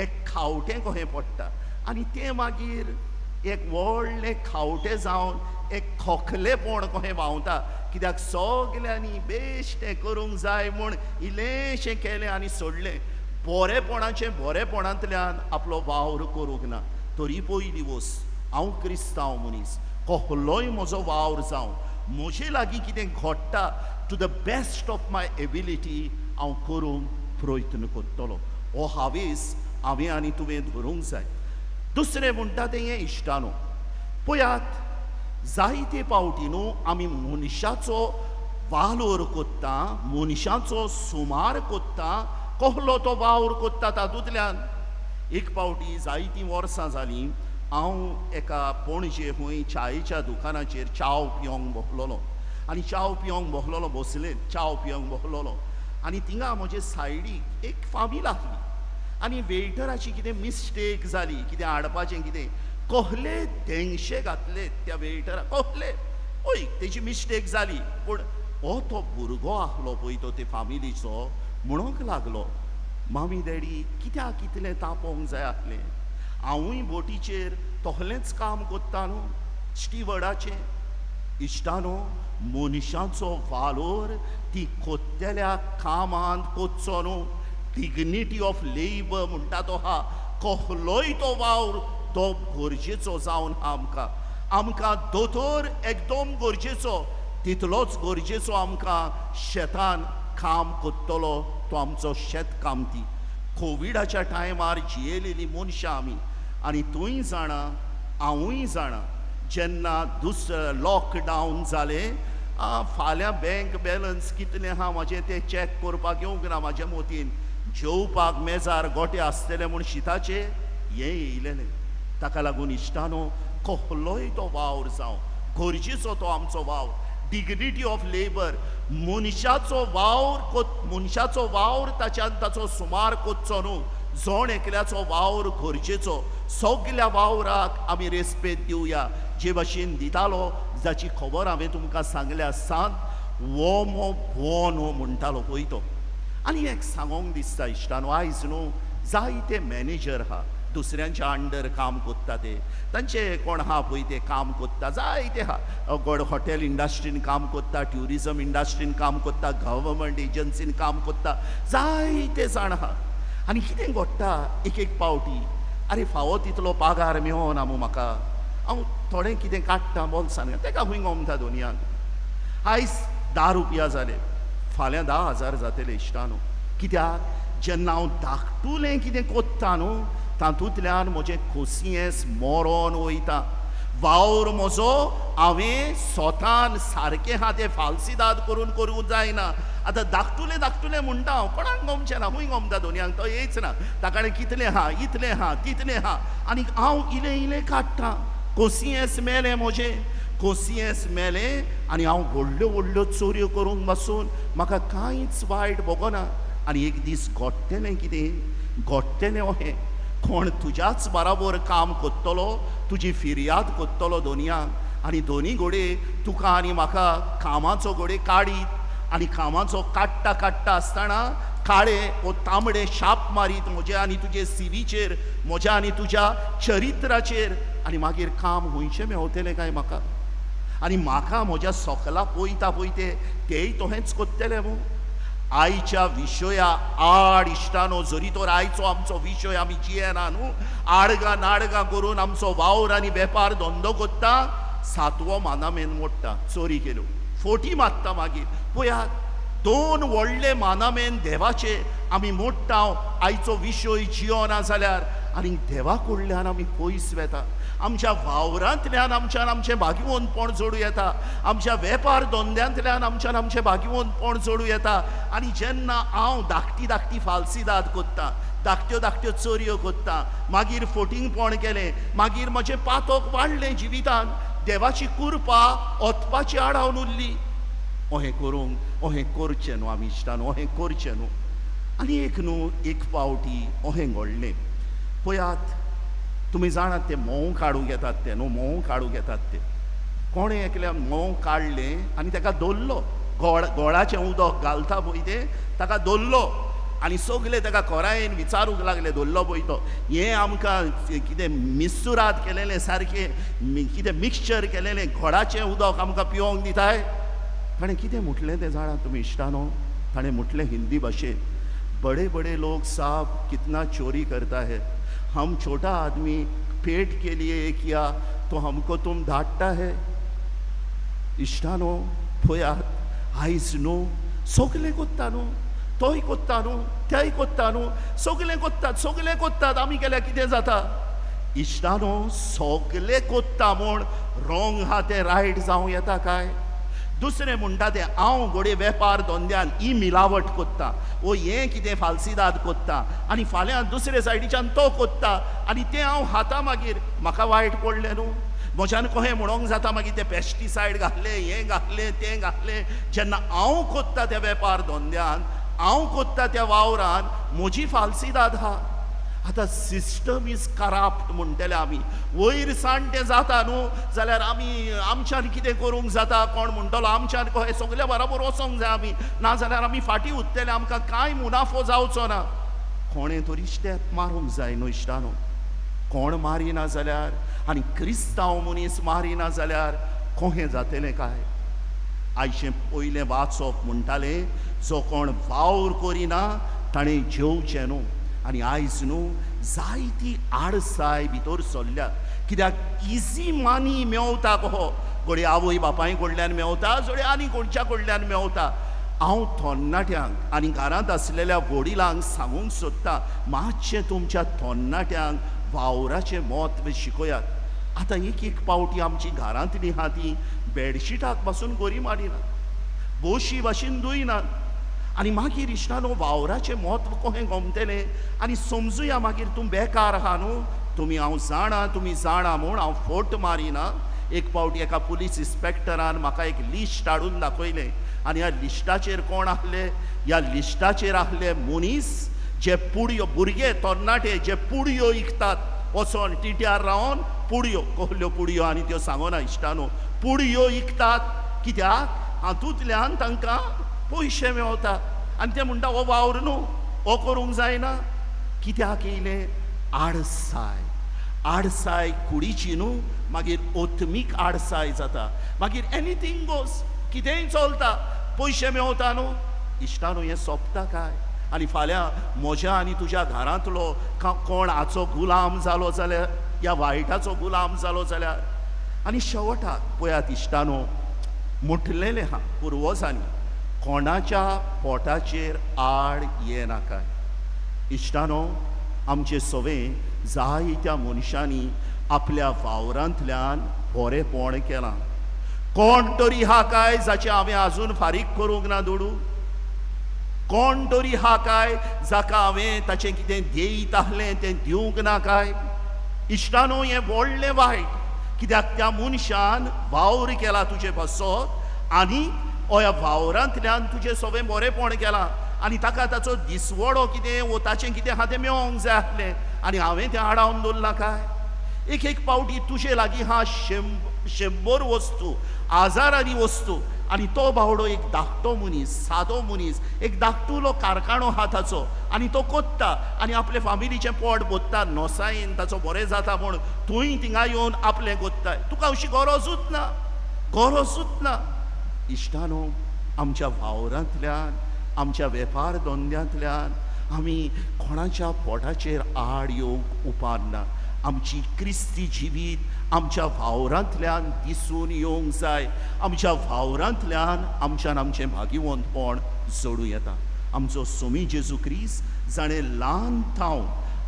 Speaker 2: एक खावटें कहें पडटा आनी तें मागीर एक व्हडलें खावटें जावन एक खोखलेपण कहें व्हांवता कित्याक सगल्यांनी बेश्टें करूंक जाय म्हूण इल्लेशें केलें आनी सोडलें बरेपणाचें बरेपणांतल्यान आपलो वावर करूंक ना तरी पयली वस हांव क्रिस्तांव मनीस कसलोय म्हजो वावर जावं म्हजे लागीं कितें घडटा to the best of my ability हांव करूंक प्रयत्न करतलो हो हावेस हांवें आनी तुवें धरूंक जाय दुसरें म्हणटा तें हें इश्टानो पळयात जायते फावटी न्हू आमी मनशाचो वालोर कोत्ता मनशाचो सुमार कोत्ता कसलो तो वावर कोत्ता तातूंतल्यान एक फावटी जायतीं वर्सां जालीं हांव एका पणजे खंय च्यायेच्या दुकानाचेर च्याव पिवंक बसलोलो आनी च्याव पिवंक बसलोलो बसले च्याव पिवंक बसलोलो आनी थिंगा म्हजे सायडीक एक फामील आसली आनी वेटराची कितें मिस्टेक जाली कितें हाडपाचें कितें कहले देंगशे घातले त्या वेटराक कहले ओय तेजी मिस्टेक जाली पूण हो तो भुरगो आसलो पळय तो ते फामिलीचो म्हणूंक लागलो मामी डॅडी कित्याक इतलें तापोवंक जाय आसलें हांवूय बोटीचेर तसलेंच काम कोत्ता न्हू स्टिवर्डाचें इश्टानो मनशाचो वालोर ती कोत्तेल्या कामांत कोचचो न्हू डिग्निटी ऑफ लेबर म्हणटा तो हा कसलोय तो वावर तो गरजेचो जावन आमकां आमकां दोतोर एकदम गरजेचो तितलोच गरजेचो आमकां शेतान काम कोत्तलो तो आमचो शेतकामती कोविडाच्या टायमार जियेलेलीं मनशां आमी आनी तूंय जाणा हांवूय जाणा जेन्ना दुसरें लॉकडावन जालें फाल्यां बँक बॅलन्स कितलें आहा म्हाजें तें चॅक करपाक येवंक ना म्हाज्या मतीन जेवपाक मेजार गोटे आसतले म्हूण शिताचे हें येयलेलें ताका लागून इश्टानो कसलोय तो वावर जावं गरजेचो तो आमचो वावर डिग्निटी ऑफ लेबर मनशाचो वावर ताच्यान ताचो सुमार कोचचो न्हू जोण एकल्याचो वावर गरजेचो सगल्या वावराक आमी रेस्पेद दिवया जे भाशेन दितालो जाची खबर हांवें तुमकां सांगल्या सांत वोमो भोनो म्हणटालो पळय तो आनी एक सांगोंक दिसता इश्टानो आयज न्हू जायते मॅनेजर आहा दुसऱ्यांच्या अंडर काम कोत्ता ते तांचे कोण आहा पळय ते काम कोत्ता जायते आहा कोण हॉटेल इंडस्ट्रीन काम कोत्ता ट्युरिजम इंडस्ट्रीन काम कोत्ता गव्हर्मेंट एजन्सीन काम कोत्ता जायते जाण आहा आनी कितें घडटा एक एक फावटी आरे फावो तितलो पागार मेळना मू म्हाका हांव थोडें कितें काडटा बोल्सान तेका खंय गमता दोनयाक आयज 10 रुपया जाले फाल्यां 10,000 जातले इश्टानो कित्याक जेन्ना हांव धाकटुलें कितें कोत्ता न्हू तातूंतल्यान म्हजें खोसियेंस मोरोन वयता वावर म्हजो हांवें स्वतान सारकें आहा तें फालसिदाद करूंक जायना आतां धाकटुलें म्हणटा हांव कोणाक गमचें ना खंय गमता दोनयांक तो येयच ना ताका कितलें आहा इतलें आहा तितलें आहा आनी हांव इलें काडटां खोसियेंस मेलें म्हजें खोसियेंस मेलें आनी हांव व्हडल्यो चोरयो करूंक बसून म्हाका कांयच वायट भोगना आनी एक दीस घडटलें कितें घडटलें अहें कोण तुज्याच बराबर काम कोत्तलो तुजी फिर्याद कोत्तलो दोनयांक आनी दोनी घोडे तुका आनी म्हाका कामाचो घोडे काडीत आनी कामाचो काडटा आसतना काळे वो तांबडे शाप मारीत म्हज्या आनी तुजे सिवीचेर म्हज्या आनी तुज्या चरित्राचेर आनी मागीर काम हुंयचें मेवतलें काय म्हाका आनी म्हाका म्हज्या सोकला पळयता पळय तेय तोहेंच कोत्तलें मू आयच्या विशया आड इश्टानो जरी तर आयचो आमचो विशय आमी जियेना न्हू आडगां नाडगां करून आमचो वावर आनी वेपार धंदो कोत्ता 7वो मानामेन मोडटा चोरी केल्यो फोटी मारता मागीर पळयात 2 व्हडले मानामेन देवाचे आमी मोडटा आयचो विशय जियोना जाल्यार आनी देवा कडल्यान आमी पयस वेता. आमच्या वावरांतल्यान आमचें भागिवंतपण जोडूं येता. आमच्या वेपार धंद्यांतल्यान आमचें भागिवंतपण जोडूं येता. आनी जेन्ना हांव धाकटी फालसीदाद कोत्ता, धाकट्यो चोरयो कोत्ता, मागीर फोटिंगपण केलें, मागीर म्हजें पातोक वाडलें जिवितान, देवाची कृपा ओतपाची आडावन उरली. अहें करचें न्हू आमी इश्टान, अहें करचें न्हू. आनी एक फावटी अहें घडलें. पळयात, तुमी जाणात ते मोव काडूंक येतात ते न्हू, मोव काडूंक येतात ते. कोणें एकल्यान मोव काडलें आनी ताका दवरलो. गोडाचें उदक घालता पळय तें ताका दवरलो. आनी सगळे ताका खोरायेन विचारूंक लागले, दवरलो पळय तो, हें आमकां कितें मिसुराद केलेलें सारकें कितें मिक्सचर केलेलें गोडाचें उदक आमकां पिवंक दिताय. ताणें कितें म्हटलें तें जाणा तुमी इश्टानो? ताणें म्हटलें हिंदी भाशेन, बड़े बड़े लोग साहब कितना चोरी करता है, हम छोटा आदमी पेट के लिए किया तो हमको तुम डांटता है. इश्टानो पळयात, आयज न्हू सगळे कोत्ता न्हू, तोय कोत्ता न्हू, तेय कोत्ता न्हू, सगळे कोत्तात. आमी केल्यार कितें जाता? इश्टानो, सगळे कोत्ता म्हूण रॉंग आहा तें रायट जावं येता काय? दुसरें म्हणटा तें हांव घोडे वेपार धंद्यान ही मिलावट कोत्ता, वो हें कितें फालसीदाद कोत्ता, आनी फाल्यां दुसरे सायडीच्यान तो कोत्ता, आनी तें हांव खाता. मागीर म्हाका वायट पडलें न्हू. म्हज्यान कहें म्हणोंक जाता मागीर तें पेस्टिसायड घातलें, हें घातलें, तें घातलें. जेन्ना हांव कोत्ता त्या वेपार धंद्यान, हांव कोत्ता त्या वावरान, म्हजी फालसीदाद आहा. आतां सिस्टम इज करप्ट म्हणटले आमी. वयर साण तें जाता न्हू, जाल्यार आमी आमच्यान कितें करूंक जाता? कोण म्हणटलो आमच्यान कहें सगळे बरोबर वचोंक जाय आमी, नाजाल्यार आमी फाटीं उरतले, आमकां कांय मुनाफो जावचो ना. कोणें तरी स्टेप मारूंक जाय न्हू इश्टानो. कोण मारिना जाल्यार, आनी क्रिस्तांव मनीस मारिना जाल्यार कहें जातलें काय? आयचें पयलें वाचप म्हणटालें, जो कोण वावर करिना ताणें जेवचें न्हू. आनी आयज न्हू जायती आडसाय भितर सरल्या. कित्याक इजी मानी मेवता कहो, घोडे आवय बापाय कडल्यान मेवता, जोडे आनी कोणच्या कडल्यान मेवता. हांव तरणाट्यांक आनी घरांत आसलेल्या वडिलांक सांगूंक सोदतां, मातशें तुमच्या तरणाट्यांक वावराचें म्हत्व शिकयात. आतां एक पावटी आमची घरांतलीं आहा तीं बेडशीटाक पासून बरी मारिनात, बोशी भाशेन धुयनात. आनी मागीर इश्टानो, वावराचें म्हत्व कहें गमतलें. आनी समजुया मागीर तूं बेकार आहा न्हू, तुमी हांव जाणा, तुमी जाणा म्हूण हांव फोट मारिना. एक पावटी एका पुलीस इन्स्पेक्टरान म्हाका एक लिस्ट हाडून दाखयलें, आनी ह्या लिस्टाचेर कोण आहले? ह्या लिस्टाचेर आहले मनीस जे पुडयो, भुरगे तरणाटे जे पुडयो विकतात, वचोन टिट्यार रावन पुडयो, कहल्यो पुडयो आनी त्यो सांगोना इश्टानो, पुडयो विकतात. कित्याक? हातूंतल्यान तांकां पयशे मेवता. आनी ते म्हणटा हो वावर न्हू, हो करूंक जायना. कित्याक येयलें? आडसाय कुडीची न्हू, मागीर ओत्मीक आडसाय जाता. मागीर एनीथींग गोज, कितेंय चलता, पयशे मेवता न्हू. इश्टानो, हें सोंपता काय? आनी फाल्यां म्हज्या आनी तुज्या घरांतलो कोण हाचो गुलाम जालो जाल्यार, ह्या वायटाचो गुलाम जालो जाल्यार. आनी शेवटाक पळयात इश्टानो, म्हटलेलें आहा पुर्वजांनी, कोणाच्या पोटाचेर आड येनाकाय. इश्टानो, आमचे सवें जायत्या मनशांनी आपल्या वावरांतल्यान बरेपण केलां. कोण तरी हा काय जाचें हांवें आजून फारीक करूंक ना दुडू? कोण तरी हा काय जाका हांवें ताचें कितें देयीत आहलें तें दिवंक ना काय? इश्टानो, हें व्हडलें वायट. कित्याक त्या मनशान वावर केला तुजे बसत, आनी ह्या वावरांतल्यान तुजें सगळें बरेपण केलां, आनी ताका ताचो दिसवडो कितें वो ताचें कितें आहा तें मेळोंक जाय आहलें, आनी हांवें तें आडावन दवरलां काय? एक पावटी तुजे लागीं हा 100 वस्तू, आजारांनी वस्तू, आनी तो बावडो एक धाकटो मनीस, सादो मनीस, एक धाकटुलो कारखानो आहा ताचो, आनी तो कोत्ता, आनी आपले फामिलीचें पोट भरता, नोसायेन ताचो बरें जाता म्हूण तूंय थिंगा येवन आपलें कोत्ताय. तुका अशी गरजूच ना. इश्टानो, आमच्या वावरांतल्यान, आमच्या वेपार धंद्यांतल्यान आमी कोणाच्या पोटाचेर आड येवंक उपारना. आमची क्रिस्ती जिवीत आमच्या वावरांतल्यान दिसून येवंक जाय. आमच्या वावरांतल्यान आमचें भागिवंतपण जोडूं येता. आमचो स्वामी जेजू क्रिस्त जाणें ल्हान थाव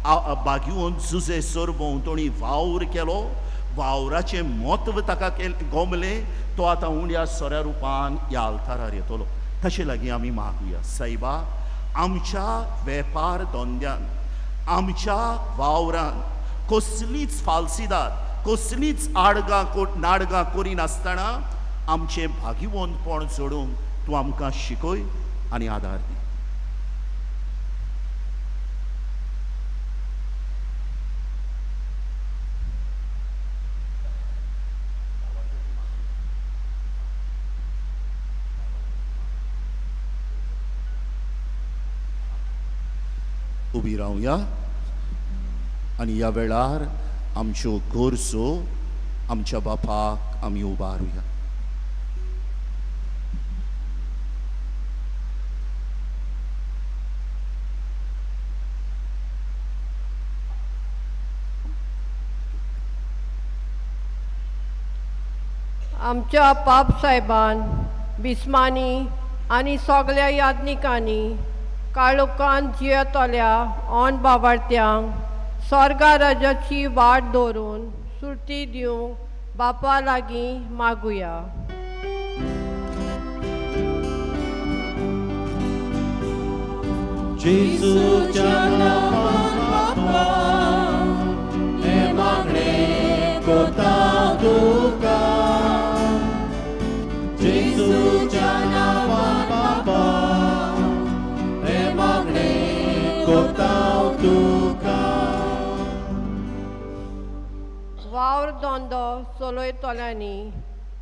Speaker 2: बागीवन जुजेसर भोंवतणी वावर केलो, वावराचें म्हत्व ताका गोमलें, तो आतां उंड्या सोऱ्या रुपान ह्या आल्तारार येतलो. तशें लागीं आमी मागुया, सायबा आमच्या वेपार धंद्यान, आमच्या वावरान कसलीच फालसिदाद, कसलीच नाडगां करिनासतना आमचें भागीवंतपण जोडूंक तूं आमकां शिकय आनी आदार दी. उबी रावया आनी ह्या वेळार आमच्यो गरजो आमच्या बापाक आमी उबारुया.
Speaker 5: आमच्या पाप साहेबान बिस्मानी आनी सगल्या यादनिकांनी काळोखान जियेतल्या ऑन बाबार्थ्यांक स्वर्गा राजाची वाट दवरून सुटी दिवंक बापा लागीं मागुया.
Speaker 1: जेजूच्या नांवान बापा, हे मागणे कोता तुका. जेजूच्या नांवान बापा, हे मागणे कोता तुका.
Speaker 5: वावर धंदो चलयतल्यांनी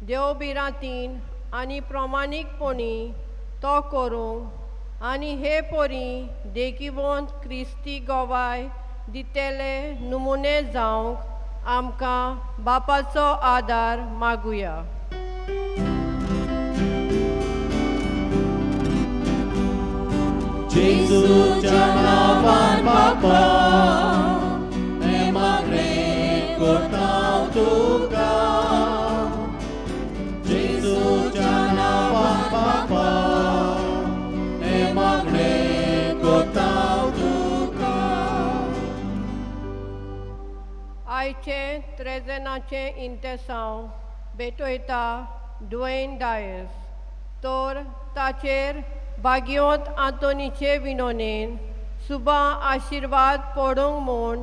Speaker 5: देवबिरांतीन आनी प्रमाणीकपणी तो करूंक आनी हे पोरी देखीवंत क्रिस्ती गोवाय दितेले नमुने जावंक आमकां बापाचो आदार मागुया.
Speaker 1: जेजूच्या नांवान बापा, हे मागणे कोता तुका. जेजूच्या नांवान बापा, हे मागणे कोता तुका.
Speaker 5: आयचे त्रेजनाचे इंतेसांव भेटयता ड्वेन डायस, तर ताचेर भाग्यवंत आंतोनीचे विनोनेन सुबा आशिर्वाद पडूंक म्हूण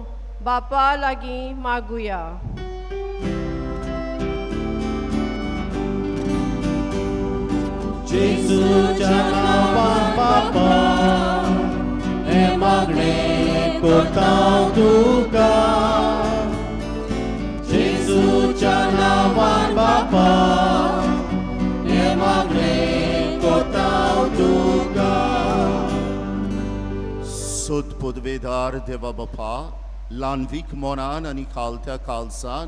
Speaker 5: बापा लागीं मागुया.
Speaker 1: जेजूच्या नांवान बापा, हे मागणे कोता तुका. जेजूच्या नांवान बापा, हे मागणे कोता तुका.
Speaker 2: सोद पदवेदार देवा बापा, ल्हानवीक मोनान आनी खालत्या खालसान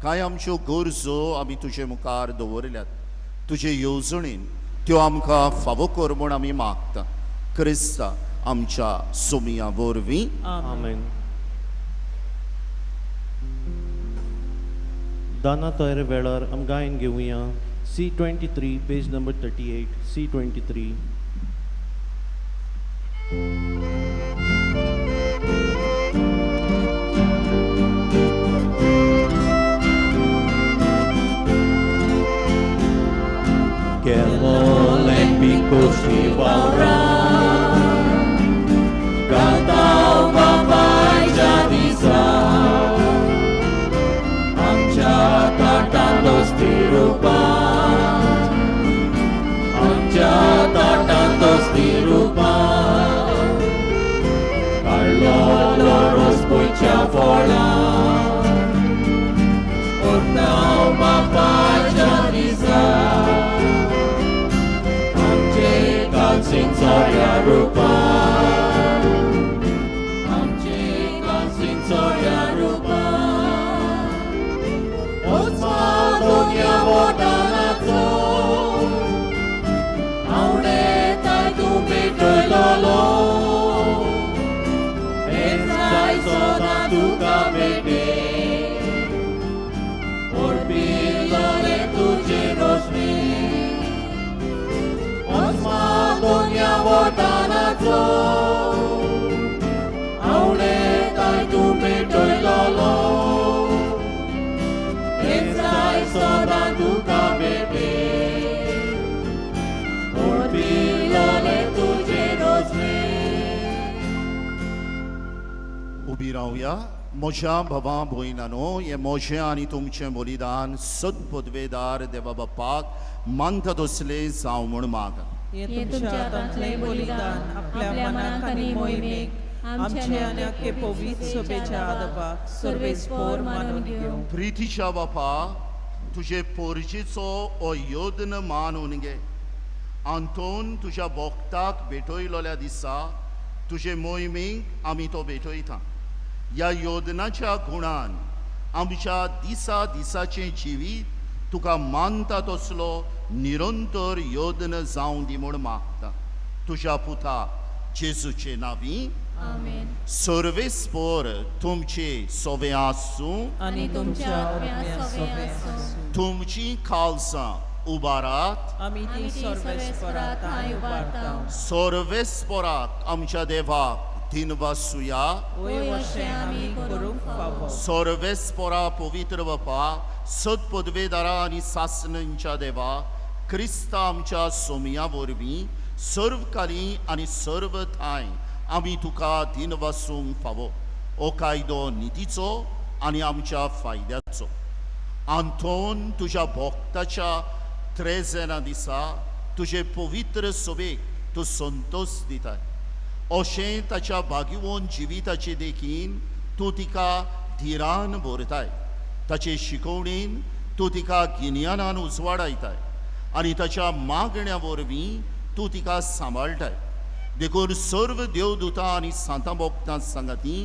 Speaker 2: कांय आमच्यो गरजो आमी तुजे मुखार दवरल्यात. तुजे येवजणेन त्यो आमकां फावो कर म्हूण आमी मागता. क्रिस्ता आमच्या सोमिया वरवीं.
Speaker 1: आमेन. दाना तोयर वेळार आमी गायन घेवया C23 page number 38. C23. Kemolen pikosi waura, kantau babai jadisa, amcha tatandos dirupa, amcha tatandos dirupa, Carlo loros puicha vola, ornau babai jadisa. Sinsoria rupa, amche sinsoria rupa. Osma dunia vodanazo, aune tai tu betololo. Ensai soda tu kabete, orpilole tuje rosmi. Dunia vodanazo, aune ta
Speaker 2: उबी रावया म्हज्या भावा भयणानो हे म्हजें आनी तुमचें बलिदान सदपदवेदार देवा बापाक मानता तसले जावं म्हूण माग
Speaker 3: हे तुमच्या हातांतले बलिदान आपल्या मनाक आनी मोहिमेक आमचे आनी आख्खे पवित्र सभेच्या आदपाक सर्वेस्पोर मानून घेवं.
Speaker 2: प्रितीच्या बापा तुजे पोरजेचो हो योद्न मानून घे आंतोन तुज्या भोगताक भेटयलोल्या दिसा तुजे मोहिमेक आमी तो भेटयता. ह्या योदनाच्या गुणान आमच्या दिसा दिसाचें जिवीत तुका मानता तसलो निरंतर योदन जावं दी म्हूण मागता तुज्या पुता जेजूचे नांवी.
Speaker 4: आमेन.
Speaker 2: सर्वेस्पोर तुमचे सोवे आसूं
Speaker 3: आनी तुमच्या आत्म्या सवे आसूं.
Speaker 2: तुमची खालसां उबारात.
Speaker 3: आमी ती सर्वेस्परात थंय उबारता.
Speaker 2: सर्वेस्पोराक आमच्या देवाक दिनवासुया.
Speaker 3: वय अशें आमी करूंक फावो.
Speaker 2: सर्वेस्पोरा पवित्र बापा सदपदवेदारा आनी सासणेंच्या देवा क्रिस्ता आमच्या सोमया वरवीं सर्वकाली आनी सर्व थाय आमी तुका दिनवासूंक फावो. हो कायदो नितीचो आनी आमच्या फायद्याचो. आंतोन तुज्या भोगताच्या त्रेजेना दिसा तुजे पवित्र सभेक तूं संतोश दिताय. अशें ताच्या भाग्यवन जिविताचे देखीन तूं तिका धिरान भरताय. ताचे शिकवणेन तूं तिका गिन्यानान उजवाडायताय आनी ताच्या मागण्या वरवीं तूं तिका सांबाळटाय. देखून सर्व देवदूतां आनी सांतां भोगतां सांगाती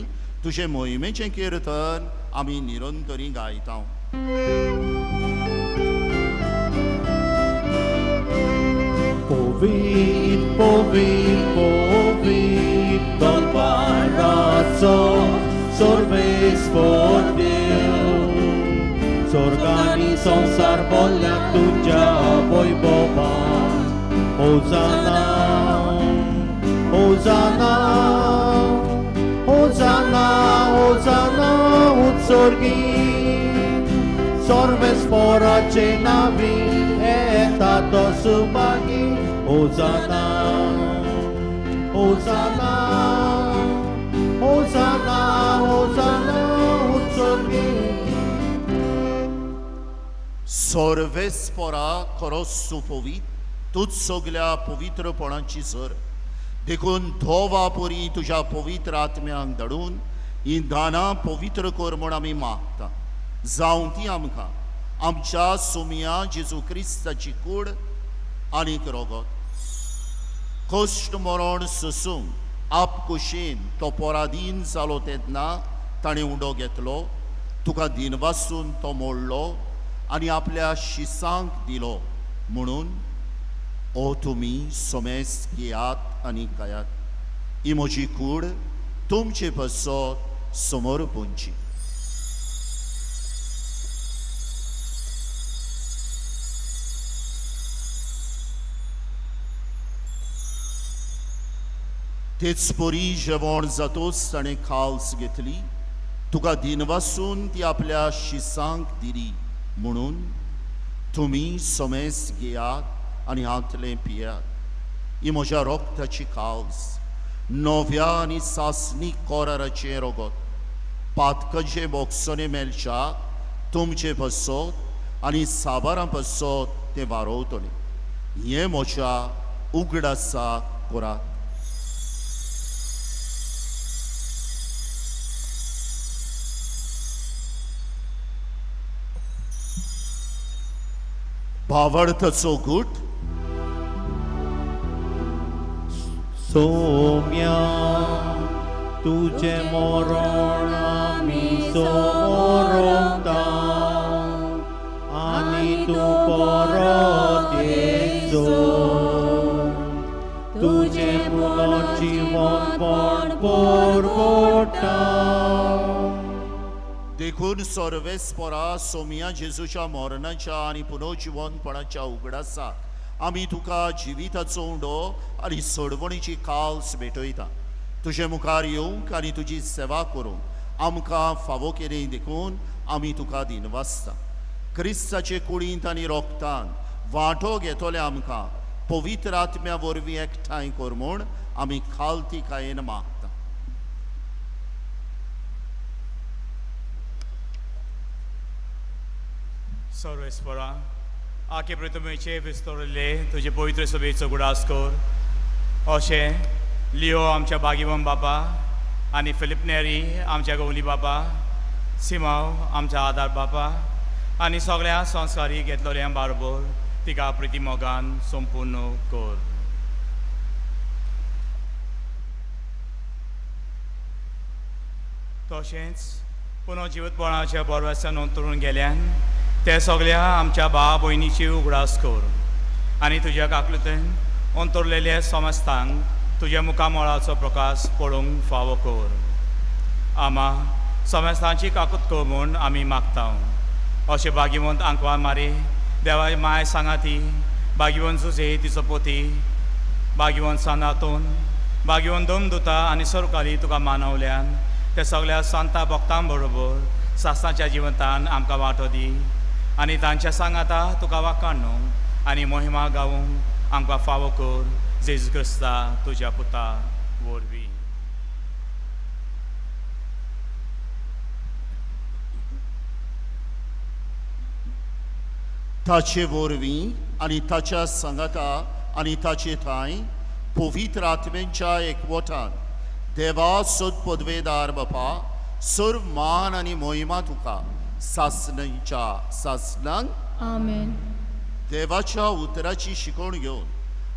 Speaker 2: तुजे मोहिमेचें किर्तन आमी निरंतरी गायता.
Speaker 1: Povit, povit, povit, Don Palaco, सर्वेस्पोर देव. स्वर्गानी संसार बोल्याक तुझ्या वैभवान. होजाना, होजाना, होजाना, होजाना उत्सर्गी. सर्वेस्पोराचे नावी येता तो सुभागी. होजाना, होजाना, होजाना, होजाना उत्सर्गी.
Speaker 2: सर्वेस्पोरा खरोच सुपवीत तूच सगल्या पवित्रपणाची सर. देखून धोवा परी तुज्या पवित्र आत्म्यांक धाडून ही दानां पवित्र कर म्हूण आमी मागता. जावं ती आमकां आमच्या सोमया जेजू क्रिस्ताची कूड आनीक रोगत. कश्ट मरण सोसूंक आपकुशीन तो पराधीन जालो तेन्ना ताणें उडो घेतलो. तुका दिनवासून तो मोडलो आनी आपल्या शिसांक दिलो म्हणून ओ तुमी सोमेस घेयात आनी खायात. ही म्हजी कूड तुमचे बसत समोर पोंची. तेच परी जेवण जातोच ताणें खालस घेतली. तुका दिनवासून ती आपल्या शिसांक दिली म्हणून तुमी सोमेस घेयात आनी हातलें पियात. ही म्हज्या रोगताची खालस नव्या आनी सासणी कोराराचें रोगत. पातकाचे बोगसोने मेलच्या तुमचे बसत आनी साबारां बसत तें वारोवतलें. हें म्हज्या उगडासा करात. भावार्थाचो गूट.
Speaker 1: सोम्या तुझे मरण आमी समोरता आनी तूं परत येयचो. तुझे पुनर्जीवनपण परगटा.
Speaker 2: देखून सर्वेस्परा सोमया जेजूच्या मरणाच्या आनी पुनर्जीवनपणाच्या उगडासाक आमी तुका जिविताचो उंडो आनी सोडवणीची खालस भेटयता. तुजे मुखार येवंक आनी तुजी सेवा करूंक आमकां फावो केली देखून आमी तुका दिनवासता. क्रिस्ताचे कुडींत आनी रोगतान वांटो घेतले आमकां पवित्र आत्म्या वरवीं एकठांय कर म्हूण आमी खालती कायेन मागता.
Speaker 6: सर्वेस्परा आखे प्रथमेचे विस्तोरले तुझे पवित्र सभेचो गुडास कर अशें लिओ आमच्या बागीवन बापा आनी फिलिप नेरी आमच्या गवली बापा सिमाव आमच्या आदार बापा आनी सगळ्या संस्कारी घेतलोल्या बरोबर तिका प्रिती मोगान संपूर्ण कर. तशेंच पुनर्जीवितपणाच्या बरवासान अंतरून गेल्यान ते सगळ्या आमच्या भावा भयणीची उगडास कर आनी तुज्या काकलुतेन अंतरलेल्या समस्तांक तुज्या मुखामळाचो प्रकाश पळोवंक फावो कर. आमा समस्तांची काकूत कर म्हूण आमी मागता. अशें भागिवंत आंकवा मारे देवा माय सांगाती भागिवंत जुजे तिचो पोती भागिवंत सानातून भागिवंत दमदुता आनी सरकारी तुका मानवल्यान ते सगळ्या संता भक्तां बरोबर सासणाच्या जिवंतान आमकां वांटो दी आनी तांच्या सांगाता तुका वाखाणूंक आनी महिमा गावूंक आमकां फावो कर. जेजू क्रिस्ता तुज्या पुता वरवीं.
Speaker 2: ताचे वरवीं आनी ताच्या सांगाता आनी ताचे थंय पवित्र आत्म्याच्या एकवटान देवा सद पदवेदार बापा सर्व मान आनी मोहिमा तुका सासणच्या सासणांक
Speaker 4: आमेन.
Speaker 2: देवाच्या उतराची शिकवण घेवन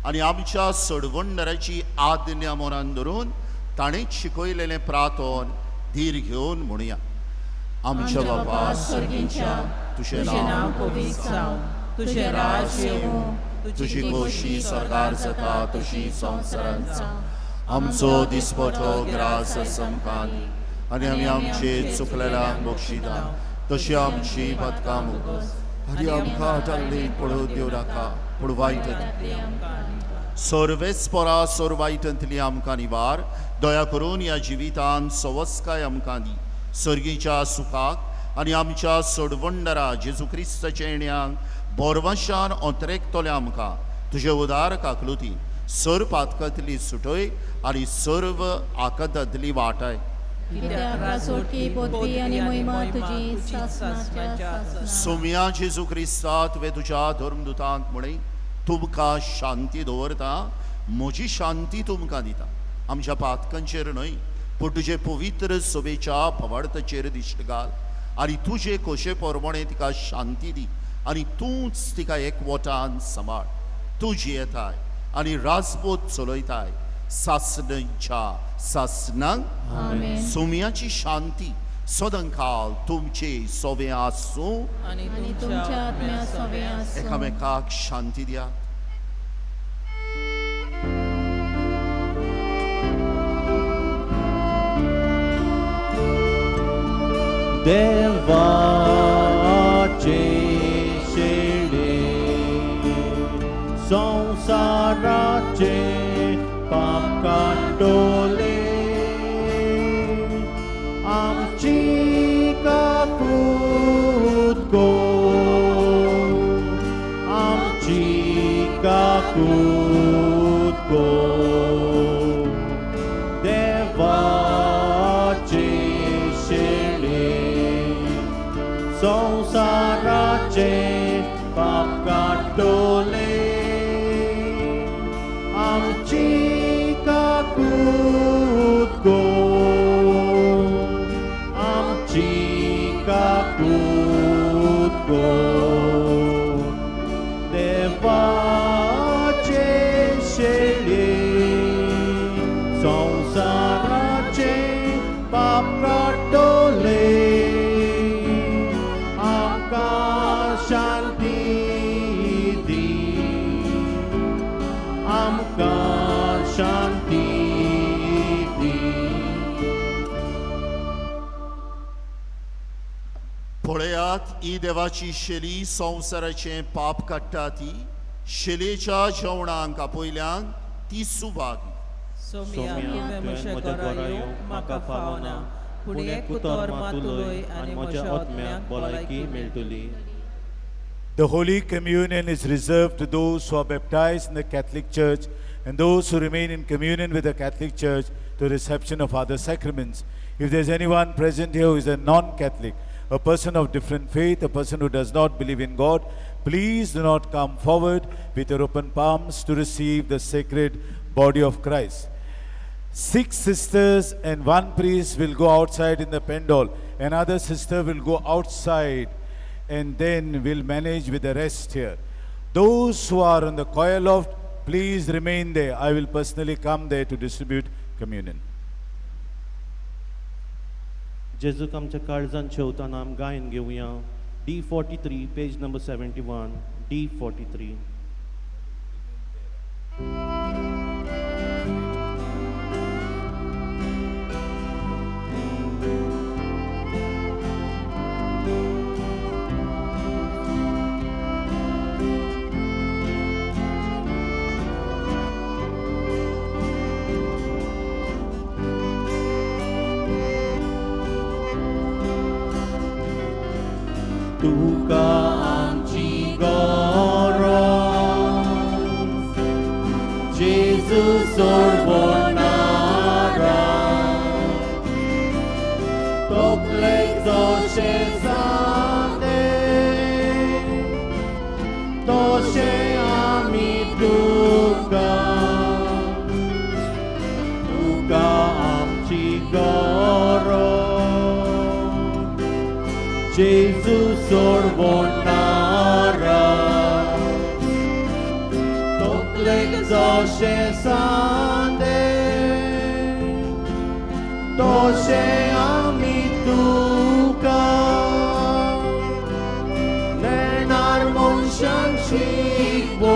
Speaker 2: आनी आमच्या सडवंडराची आज्ञा मनान धरून ताणेंच शिकयलेलें प्रार्थन धीर घेवन म्हणुया. आमच्या बापा
Speaker 3: सर्गीच्या
Speaker 2: तुझें
Speaker 3: तुझें
Speaker 2: नांव
Speaker 3: नांव पवित्र जावं, तुझें राज येवं,
Speaker 2: तुजी खोशी सरकार जाता तशी संवसारांत जावं. आमचो दिसपटो ग्रास आमकां दी आनी आमी आमचे चुकलेल्यांक बक्षिता तशी आमची पदकां मुगोस आनी आमकां हाताळी पळोवन दिवं नाका पूण वायटांतली सर्वेस्परा सोर वायटांतली आमकां निवार. दया करून ह्या जिवितांत सवस्काय आमकां दी सर्गीच्या सुखाक आनी आमच्या सोडवंडरा जेजू क्रिस्ताच्या येण्याक बोरवाशान अंतरेकतले आमकां तुजे उदार काकलुती सर पातकांतली सुटय आनी सर्व आकांतांतली वाटाय.
Speaker 3: कित्याक राजवटी पदवी आनी महिमा तुजी सासणाच्या
Speaker 2: सोम्या जेजू क्रिस्ता तुवें तुज्या धर्मदुतांक म्हणय तुमकां शांती दवरता म्हजी शांती तुमकां दिता. आमच्या पातकांचेर न्हय पूण तुजे पवित्र सभेच्या भवार्थाचेर दिश्ट घाल आनी तुजे खोशे परमणे तिका शांती दी आनी तूंच तिका एकवटान सांबाळ. तूं जियेताय आनी राजपोत चलयताय सासणच्या सासणांक
Speaker 4: आमेन.
Speaker 2: सोम्याची शांती सदांकाल तुमचे सोवे आसूं.
Speaker 3: आनी तुमच्या आत्म्या सवे आसूं.
Speaker 2: एकामेकाक शांती दिया.
Speaker 1: देवाचे शेडे संसाराचे पाप काटोले आमची काकूत गो आमची काकूत गो देवाचे शेडे संसाराचे पाप काटोले आमची काकूत गो आमची काकूत गो देवाचे शेडे संसाराचे पाप काटोले आमकां शांती दी आमकां शांती दी.
Speaker 2: पळयात ही देवाची शेली संवसाराचे पाप काडटा ती शेलेच्या जेवणाक आपयल्यान ती सुभागी.
Speaker 3: सोम्या तुवें म्हज्या घरा येवंक म्हाका फावना पूण एक उतर मातुलोय आनी म्हज्या आत्म्याक भलायकी मेळटली.
Speaker 7: The Holy Communion is reserved to those who are baptized in the Catholic Church and those who remain in communion with the Catholic Church to reception of other sacraments. If there is anyone present here who is a non-Catholic a person of different faith, a person who does not believe in God, please do not come forward with your open palms to receive the sacred body of Christ. 6 sisters and 1 priest will go outside in the pendle. Another sister will go outside and then we'll manage with the rest here. Those who are on the choir loft, please remain there. I will personally come there to distribute communion.
Speaker 1: जेजूक आमच्या काळजान शेवताना आमी गायन घेवया. D43, page number 71. D43. तुका आमची गरज जेजू सोडवणारा तोकले जशे जाते तशे आमी तुका तुका आमची गरज जेजू सोडवणारा तोकलेक जशे सांदे तशे आमी तुका नेणार मनशांक शिकवोन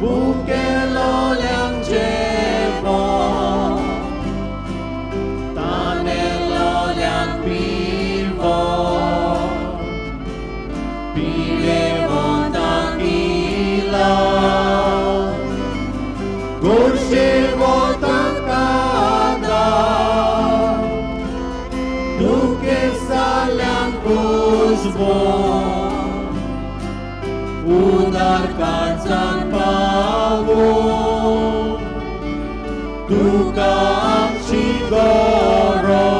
Speaker 1: भुकेलोल्यांक जेवण तानेलोल्यांक पिवोन पिडेवोतांक इलाज गोडशेवोतांक आदार दुखेसाल्यांक उजवोन उदार काळजांक पावोन तुका आमची गरज.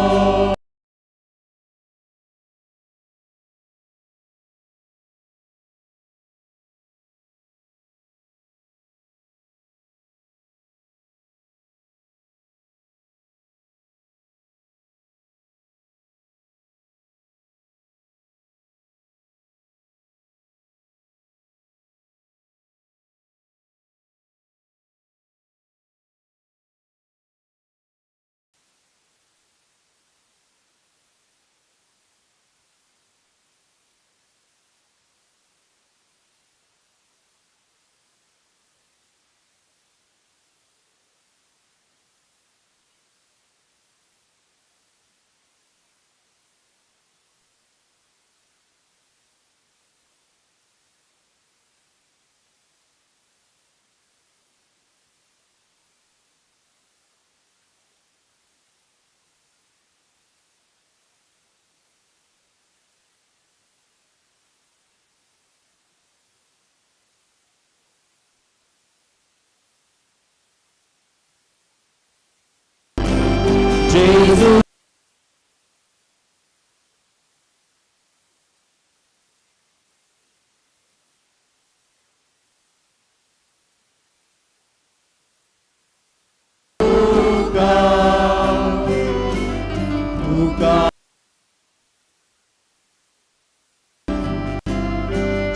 Speaker 1: जेजू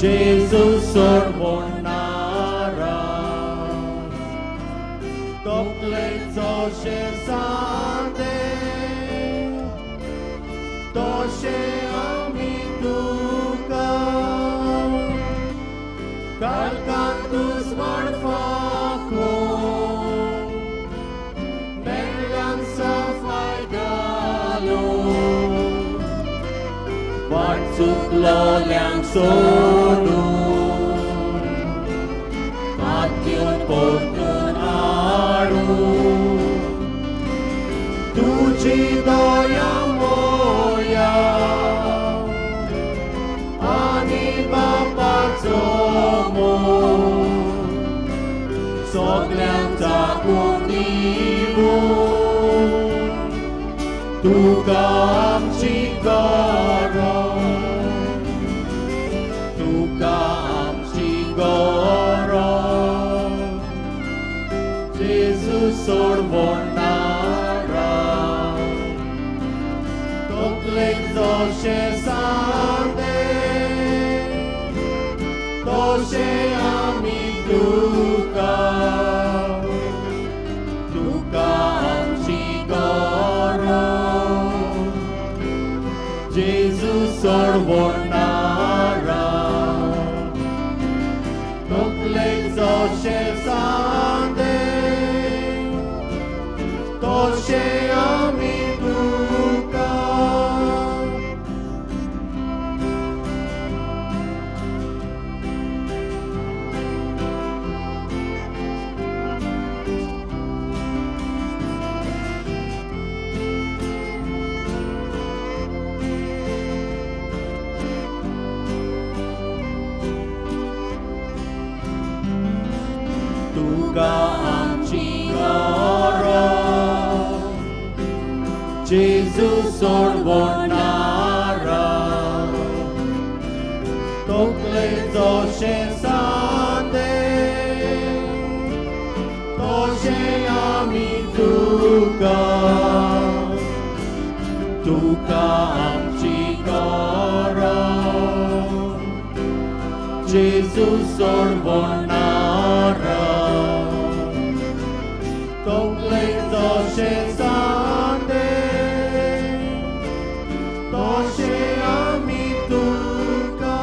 Speaker 1: जेजू सोडवणारा तोकले जशे सांदे तशे आमी तुका काळखांत दुस्मण फाकोन मेल्यांक सफाय घालून वाट चुकलोल्यांक सोडून हातीन परतून हाडून तुजी दया मोया आनी बापाचो मोग सगळ्यांक जागून दिवून
Speaker 7: तुका आमची गरज, तुका आमची गरज, जेजू सोडवणारा, तकलेक जशें सांगले तशें आमी तुका, तुका आमची गरज, जेजू सोडवणारा, तकलेक जशें सांगले तशें आमी तुका. तुका आमची गरज, जेजू सोडवणारा, तकलेक जशें सांगले तशें आमी तुका, तुका आमची गरज, जेजू सोडवणारा, तकलेक जशें सांगले तशें आमी तुका.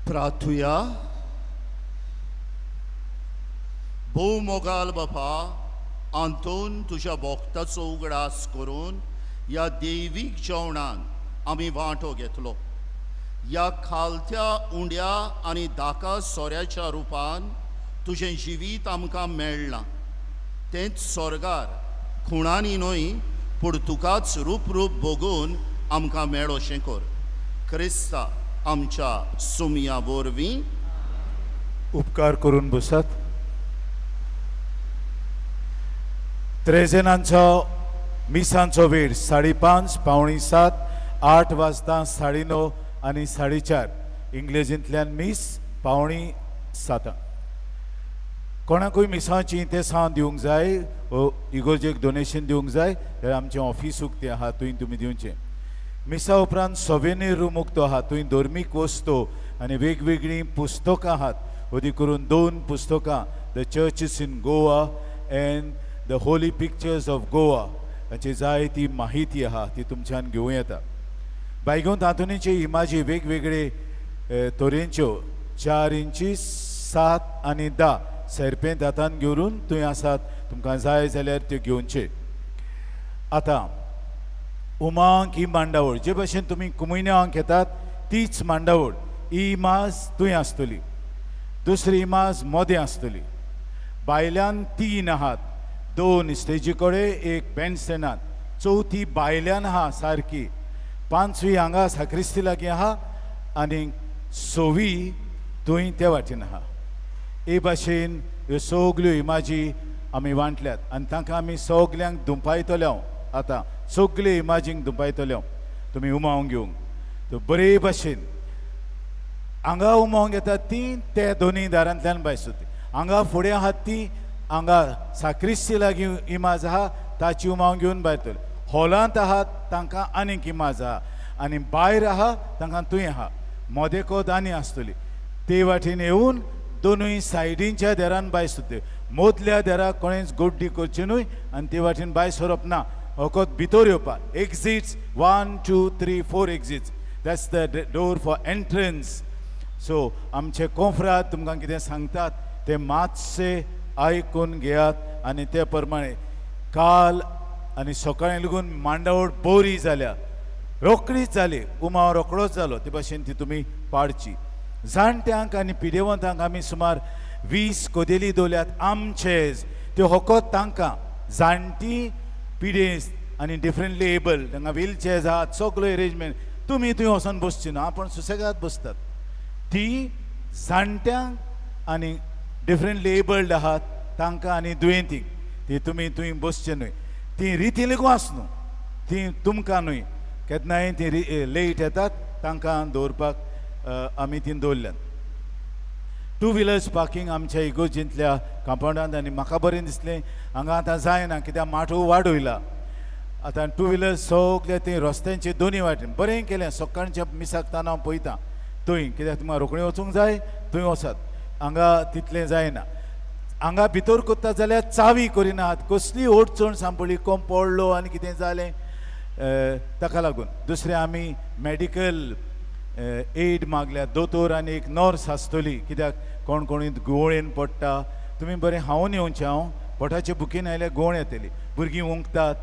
Speaker 2: प्रार्थुया. भोवमोगाल बापा, आंतून तुझ्या भोगताचो उगडास करून ह्या दैवीक जेवणान आमी वांटो घेतलो. ह्या खालत्या उंड्या आनी धाका सोऱ्याच्या रुपान तुझें जिवीत आमकां मेळ्ळां. तेंच स्वर्गार खुणांनी न्हय पूण तुकाच रूप भोगून आमकां मेळोशें कर. क्रिस्ता आमच्या सुमया वरवीं.
Speaker 7: उपकार करून बसात. त्रेजेनांचो मिसांचो वेळ 5:30, 6:45, 8 वाजता 9:30 आनी 4:30. इंग्लिशींतल्यान मीस 6:45. कोणाकूय मिसांची ते सावन दिवंक जाय, इगोर्जेक डोनेशन दिवंक जाय जाल्यार आमचें ऑफिस उक्तें आहा, थंय तुमी दिवचें. मिसा उपरांत सॉवेनियर रूम उक्तो आहा, थंय धर्मीक वस्तू आनी वेगवेगळीं पुस्तकां आहात. अदी करून 2 पुस्तकां, the churches in Goa end the Holy pictures of Goa, हाची जायती माहिती आहा ती तुमच्यान घेवं येता. बायगून तातूंतचे इमाजी वेगवेगळे तरेच्यो 4 इंचीस, 7 आनी 10 सेरपेंत हातान घेवन थंय आसात. तुमकां जाय जाल्यार त्यो घेवचे. आतां उमांक ही मांडावळ, जे भाशेन तुमी कुमयण्याक येतात तीच मांडावळ. ही इमाज थंय आसतली, दुसरी इमाज मोदें आसतली. बायल्यान 3 आहात, 2 स्टेजी कडेन, 1 बँड स्टँडांत, 4थी बायल्यान आहा सारकी, 5वी हांगा साक्रिस्ती लागीं आहा आनी 6वी थंय त्या वाटेन आहा. हे भाशेन ह्यो सगल्यो इमाजी आमी वांटल्यात आनी तांकां आमी सगल्यांक दुंपायतल्यो. आतां सगळे इमाजींक दुंपायतल्यो तुमी उमावंक घेवंक. तो बरे भाशेन हांगा उमावंक येतात ती ते दोनी दारांतल्यान भायर सरता. हांगा फुडें आहात ती, हांगा साक्रिस्ती लागीं इमाज आहा ताची उमावंक घेवन भायर सरता. हॉलांत आहात तांकां आनीक इमाज आहा आनी भायर आहा तांकां थंय आहा. मोदेकोत आनी आसतली. ते वाटेन येवन दोनूय सायडींच्या देरान भायर सरता. मदल्या देराक कोणेंच गोड्डी करची न्हय आनी ते वाटेन भायर सरप ना. फकत भितर येवपाक. Exits 1, 2, 3, 4 exits. That's the door for entrance. So आमचे कोंफरात तुमकां कितें सांगतात ते मातशे आयकून घेयात आनी ते प्रमाणे काल आनी सकाळीं लागून मांडावळ बरी जाल्या रोकडीच जाली उमाव रोकडोच जालो ते भाशेन ती तुमी पाडची जाणट्यांक आनी पिडेवंतांक आमी सुमार 20 कोदेली दवरल्यात आमचेच त्यो फकत तांकां जाणटी पिडेस्त आनी डिफरंटली एबल तांकां व्हीलचेअर्स आहात सगळो अरेंजमेंट तुमी थंय वचोन बसची ना आपण सुसेगाद बसतात ती जाणट्यांक आनी डिफरंटली एबल्ड आहात तांकां आनी दुयेंतींक ती तुमी थंय बसचे न्हय ती रिती लेगू आसनू ती तुमकां न्हय केन्नाय ती लेट येतात तांकां दवरपाक आमी ती दवरल्यात टू व्हिलर्स पार्किंग आमच्या इगोर्जींतल्या कंपाउंडांत आनी म्हाका बरें दिसलें हांगा आतां जायना कित्याक माटू वाडयला आतां टू व्हिलर्स सगळे थंय रस्त्यांचे दोनी वाटेन बरें केलें सकाळच्या मिसाक ताना हांव पळयतां थंय कित्याक तुमकां रोखडें वचूंक जाय थंय वचात हांगा तितलें जायना हांगा भितर कोत्ता जाल्यार चावी करिनात कसली अडचण सांपडली कोण पडलो आनी कितें जालें ताका लागून दुसरें आमी मेडिकल एड मागल्या दोतोर आनी एक नर्स आसतली कित्याक कोण कोणी गुवळेन पडटा तुमी बरें हांवून येवचें हांव पोटाचे बुकीन आयल्यार गुवळ येतली भुरगीं उंकतात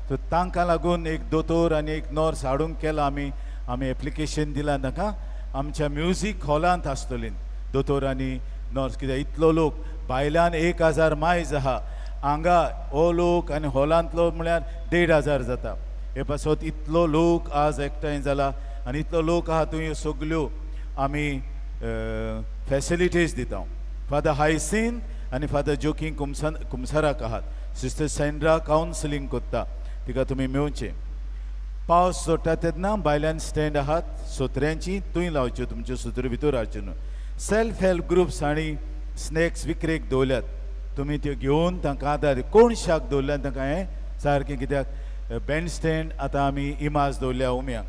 Speaker 7: सो तांकां लागून एक दोतोर आनी एक नर्स हाडूंक केला आमी एप्लिकेशन दिलां ताका आमच्या म्युजीक हॉलांत आसतली दोतोर आनी नर्स कित्याक इतलो लोक भायल्यान 1000 मायज आहा हांगा हो लोक आनी हॉलांतलो म्हळ्यार 1500 जाता हे पासत इतलो लोक आज एकठांय जाला आनी इतलो लोक आहा थंय सगल्यो आमी फॅसिलिटीज दिता फादर हायसीन आनी फादर जोकींग कुमसाराक आहात सिस्टर सेंड्रा कावन्सिलींग कोत्ता तिका तुमी मेळचें पावस सोडटा तेन्ना भायल्यान स्टँड आहात सोत्र्यांची थंय लावच्यो तुमच्यो सोत्र्यो भितर हाडच्यो न्हू सेल्फ हेल्प ग्रुप्स आनी स्नॅक्स विक्रेक दवरल्यात तुमी त्यो घेवन तांकां आदार कोण शाक दवरल्यात तांकां हें सारकें कित्याक बँड स्टँड आतां आमी इमाज दवरल्या उम्याक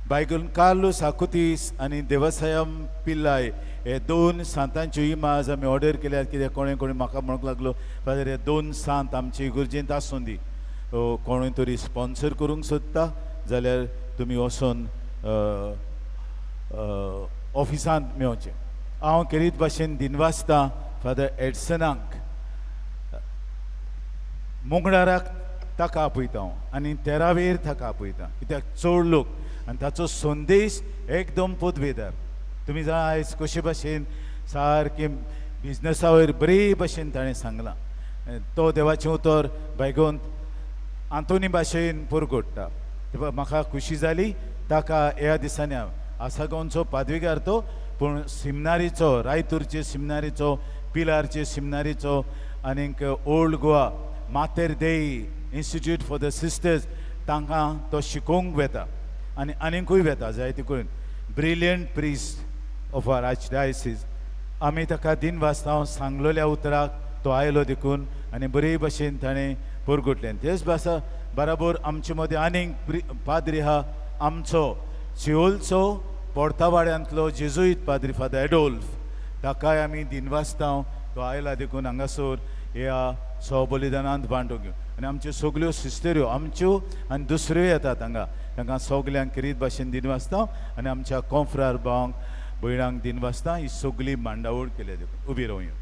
Speaker 7: बायगून कार्लोस आकुतीस आनी देवसायम पिल्लाय हे 2 सांतांच्यो इमाज आमी ऑर्डर केल्यात कित्याक कोणें म्हाका म्हणूंक लागलो फादर हे 2 सांत आमचे इगर्जेंत आसूं दी कोणूय तरी स्पॉन्सर करूंक सोदता जाल्यार तुमी वचोन ऑफिसांत मेळचें हांव केरीत भाशेन दिनवासता फादर एडसनाक मुंगडाराक ताका आपयता हांव आनी तेरावेर ताका आपयता कित्याक चड लोक आनी ताचो संदेश एकदम पदवेदार तुमी जाणा आयज कशे भाशेन सारकें बिजनसा वयर बरे भाशेन ताणें सांगलां तो देवाचें उतर बायगोंत आंतोनी भाशेन पुरगोडटा म्हाका खुशी जाली ताका ह्या दिसांनी आसागांवचो पादवीकार तो पूण सिमनारीचो रायतूरचे सिमनारीचो पिलारचे सिमनारीचो आनीक ओल्ड गोवा मातेर देई इंस्टिट्यूट फॉर द सिस्टर्स तांकां तो शिकोवंक वेता आनी आनीकूय वेता जायते करून ब्रिलियंट प्रिस्ट ऑफ आवर आर्चडायसीस आमी ताका दिनवासता हांव सांगलोल्या उतराक तो आयलो देखून आनी बरे भशेन ताणें पुरगुटलें तेच भासा बराबर आमचे मदीं आनीक पाद्री आहा आमचो सिओलचो पोर्तावाड्यांतलो जेजुईत पाद्री फादर एडोल्फ ताकाय आमी दिनवासता तो आयला देखून हांगासर ह्या स्वबलिदानांत वांटो घेवन आनी आमच्यो सगल्यो सिस्टऱ्यो आमच्यो आनी दुसऱ्यो येतात हांगा तांकां सगल्यांक किरीत भाशेन दिनवासता आनी आमच्या कोंफरार भावांक भयणांक दिनवासता ही सगळी मांडावळ केल्या देखून उबी रावयो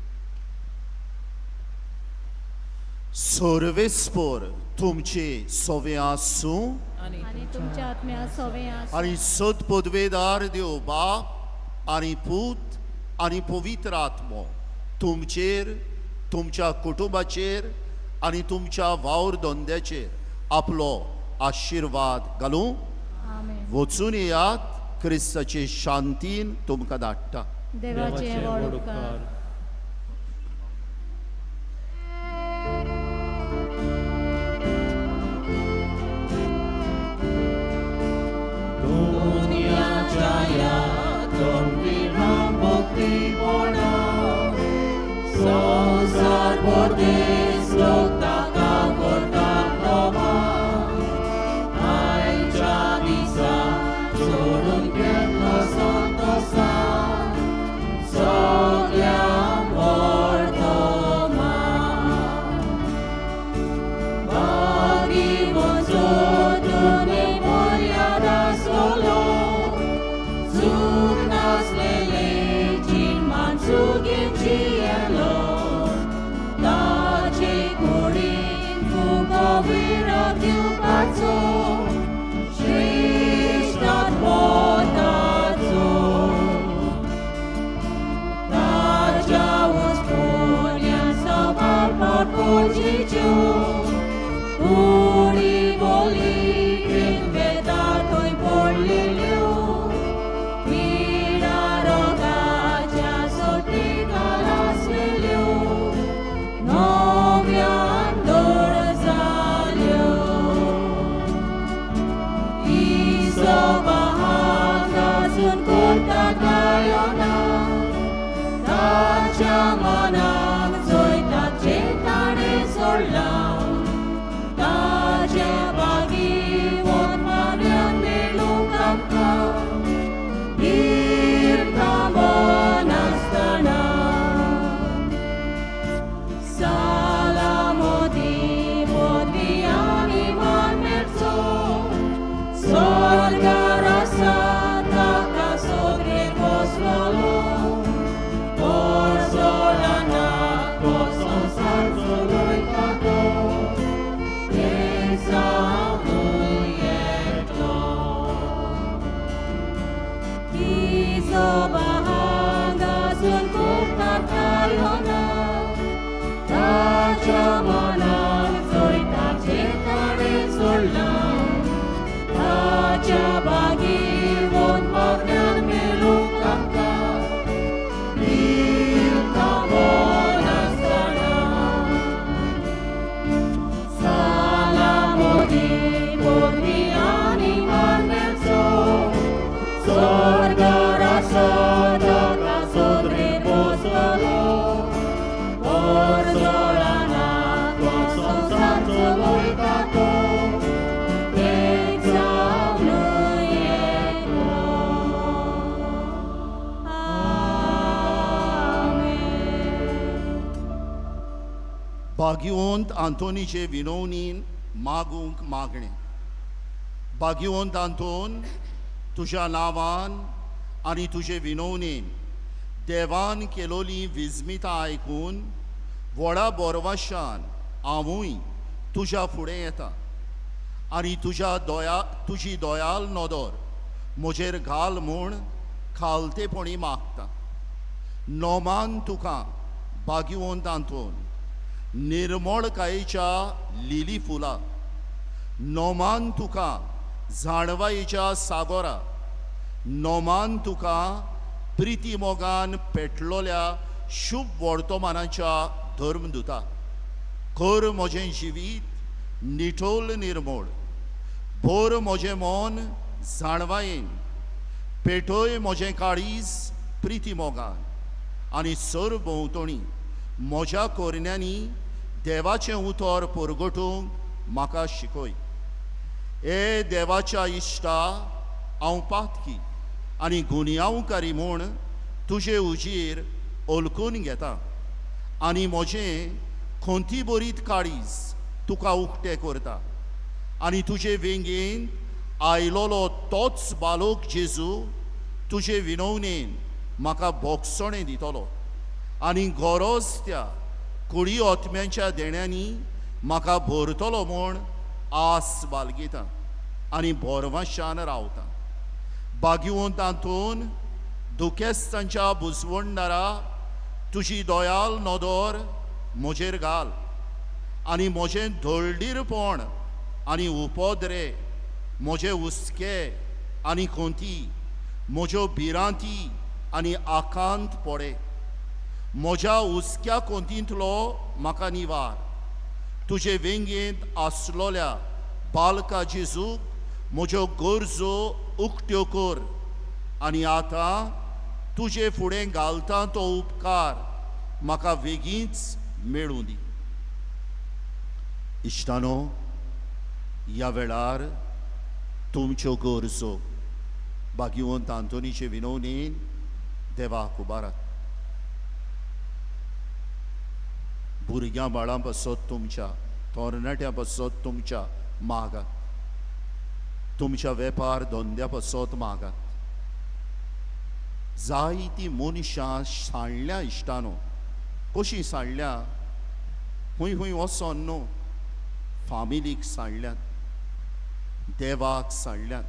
Speaker 2: सर्वेस्पर तुमचे सोवे आसूं
Speaker 3: आणि तुमच्या आत्म्या सवे आसूं
Speaker 2: आनी सद पदवेदार देव बाप आनी पूत आनी पवित्र आत्मो तुमचेर तुमच्या कुटुंबाचेर आनी तुमच्या वावर धंद्याचेर आपलो आशिर्वाद घालूं
Speaker 4: आमेन
Speaker 2: वचून येयात क्रिस्ताचे शांतीन तुमकां धाडटा
Speaker 3: देवाचे व्हड उपकार Zug naslelia भाग आजून करता कायोना ताच्या मनाक जंय ताचे ताणे सोडला ताच्या बागी वन पावण्यान मेलूंक तांकां नीव कामोन आसतना साला मोदी मोदी आनी मारण्याचो स्वर्गार आसत आसोद्रेर बसलो और जोळाना तो संवसारचो वयता तो एक जावन एकलो आमेन.
Speaker 2: भाग्यवंत आंतोनीचे विनवणीन मागूंक मागणें. भाग्यवंत आंतोन, तुज्या नांवान आनी तुजे विनवणेन देवान केलोली विजमितां आयकून व्हडा बोरवाशान हांवूय तुज्या फुडें येता आनी तुजी दोयाल नदर म्हजेर घाल म्हूण खालतेपणी मागता. नोमान तुका भाग्यवंत आंतोन निर्मळकायेच्या लिली फुलां, नोमान तुका जाणवायेच्या सागोरा, नोमान तुका प्रिती मोगान पेटलोल्या शुभ वर्तमानाच्या धर्मदुता. कर म्हजें जिवीत निठोल निर्मळ, भर म्हजें मन जाणवायेन, पेटोय म्हजें काळीज प्रिती मोगान आनी सरभोंवतणी म्हज्या कोरण्यांनी देवाचें उतर परगटूंक म्हाका शिकय. हे देवाच्या इश्टा हांव पातकी आनी गुन्यांवकारी म्हूण तुजे उजीर ओळखून घेता आनी म्हजें खोंती बरीत काळीज तुका उक्तें करता आनी तुजे वेंगेन आयलोलो तोच बालोक जेजू तुजे विनवणेन म्हाका भोगसणें दितलो आनी गरज त्या कुडी ओतम्यांच्या देण्यांनी म्हाका भरतलो म्हूण आस बालगिता आनी बोरवाशान रावता. भाग्यवंत आंतोन, दुखेस्तांच्या बुजवणदारा तुजी दोयाल नदर म्हजेर घाल आनी म्हजें धोळडीरपण आनी उपद्रे, म्हजे हुस्के आनी खोंती, म्हज्यो भिरांती आनी आकांत पडे. म्हज्या हुस्क्या खोंतींतलो म्हाका निवार. तुजे वेंगेंत आसलोल्या बालका जेजूक म्हज्यो गरजो उक्त्यो कर आनी आतां तुजे फुडें घालता तो उपकार म्हाका बेगीच मेळूं दी. इश्टानो, ह्या वेळार तुमच्यो गरजो भाग्यवंत आंतोनीचे विनवणेन देवाक उबारात. भुरग्यां बाळां पासत तुमच्या, तरणाट्यां पासत तुमच्या मागात. तुमच्या वेपार धंद्या पासत मागात. जायतीं मनशां साणल्या इश्टानो. कशीं साणल्या? खूंय खूंय वचोन न्हू, फामिलीक साणल्यात, देवाक साणल्यात.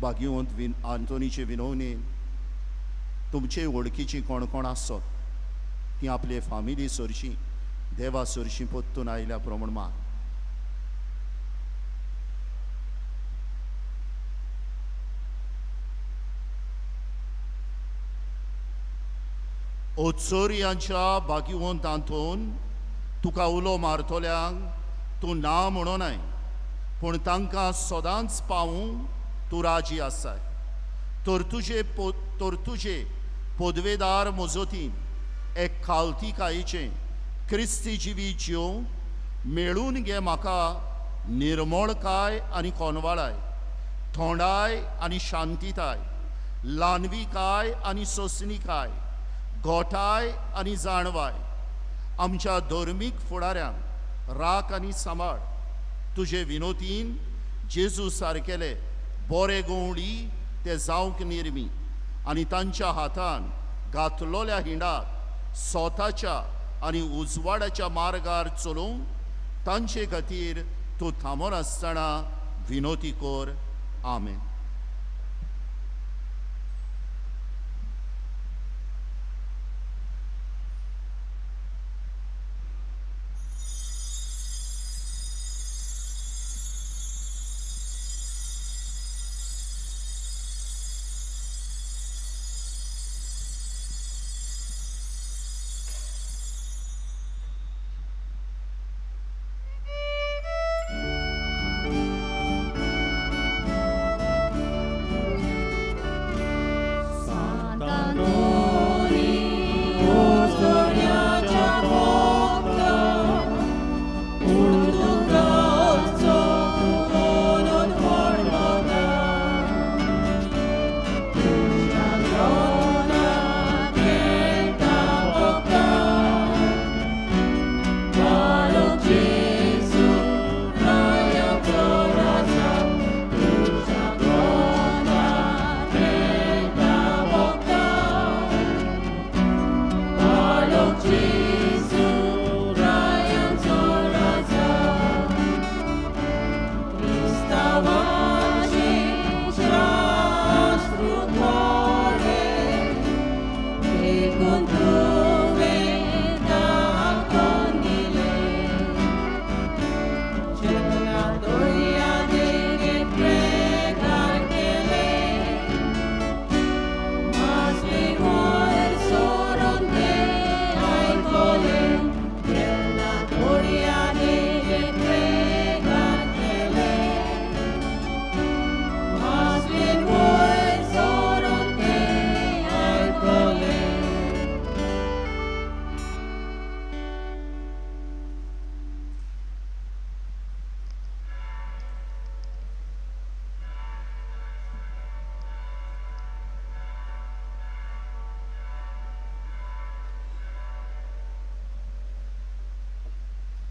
Speaker 2: भाग्यवंत आंतोनीचे विनवणेन तुमचे वळखीचीं कोण कोण आसत ती आपले फामिली सरशीं देवा सरशीं पोत्तून आयल्या प्रमाण माग. ओत्सोरियांच्या भाग्यवंत आंतोन, तुका उलो मारतल्यांक तूं ना म्हणोनाय, पूण तांकां सदांच पावूंक तूं राजी आसाय. तर तुजे पोदवेदार मोजोतीन एक खालतीकायेचें क्रिस्ती जिवीत जिवंक मेळून घे म्हाका निर्मळकाय आनी कोनवाळाय, थोंडाय आनी शांतीताय, ल्हानविकाय आनी सोंसणीकाय, गोठाय आनी जाणवाय. आमच्या धर्मीक फुडाऱ्यांक राख आनी सांबाळ. तुजे विनोतीन जेजू सारकेले बरे गवंडी ते जावंक निर्मी आनी तांच्या हातान घातलोल्या हिंडाक स्वताच्या आनी उजवाडाच्या मार्गार चलोवंक तांचे खातीर तूं थांबोन आसतना विनोती कर. आमेन.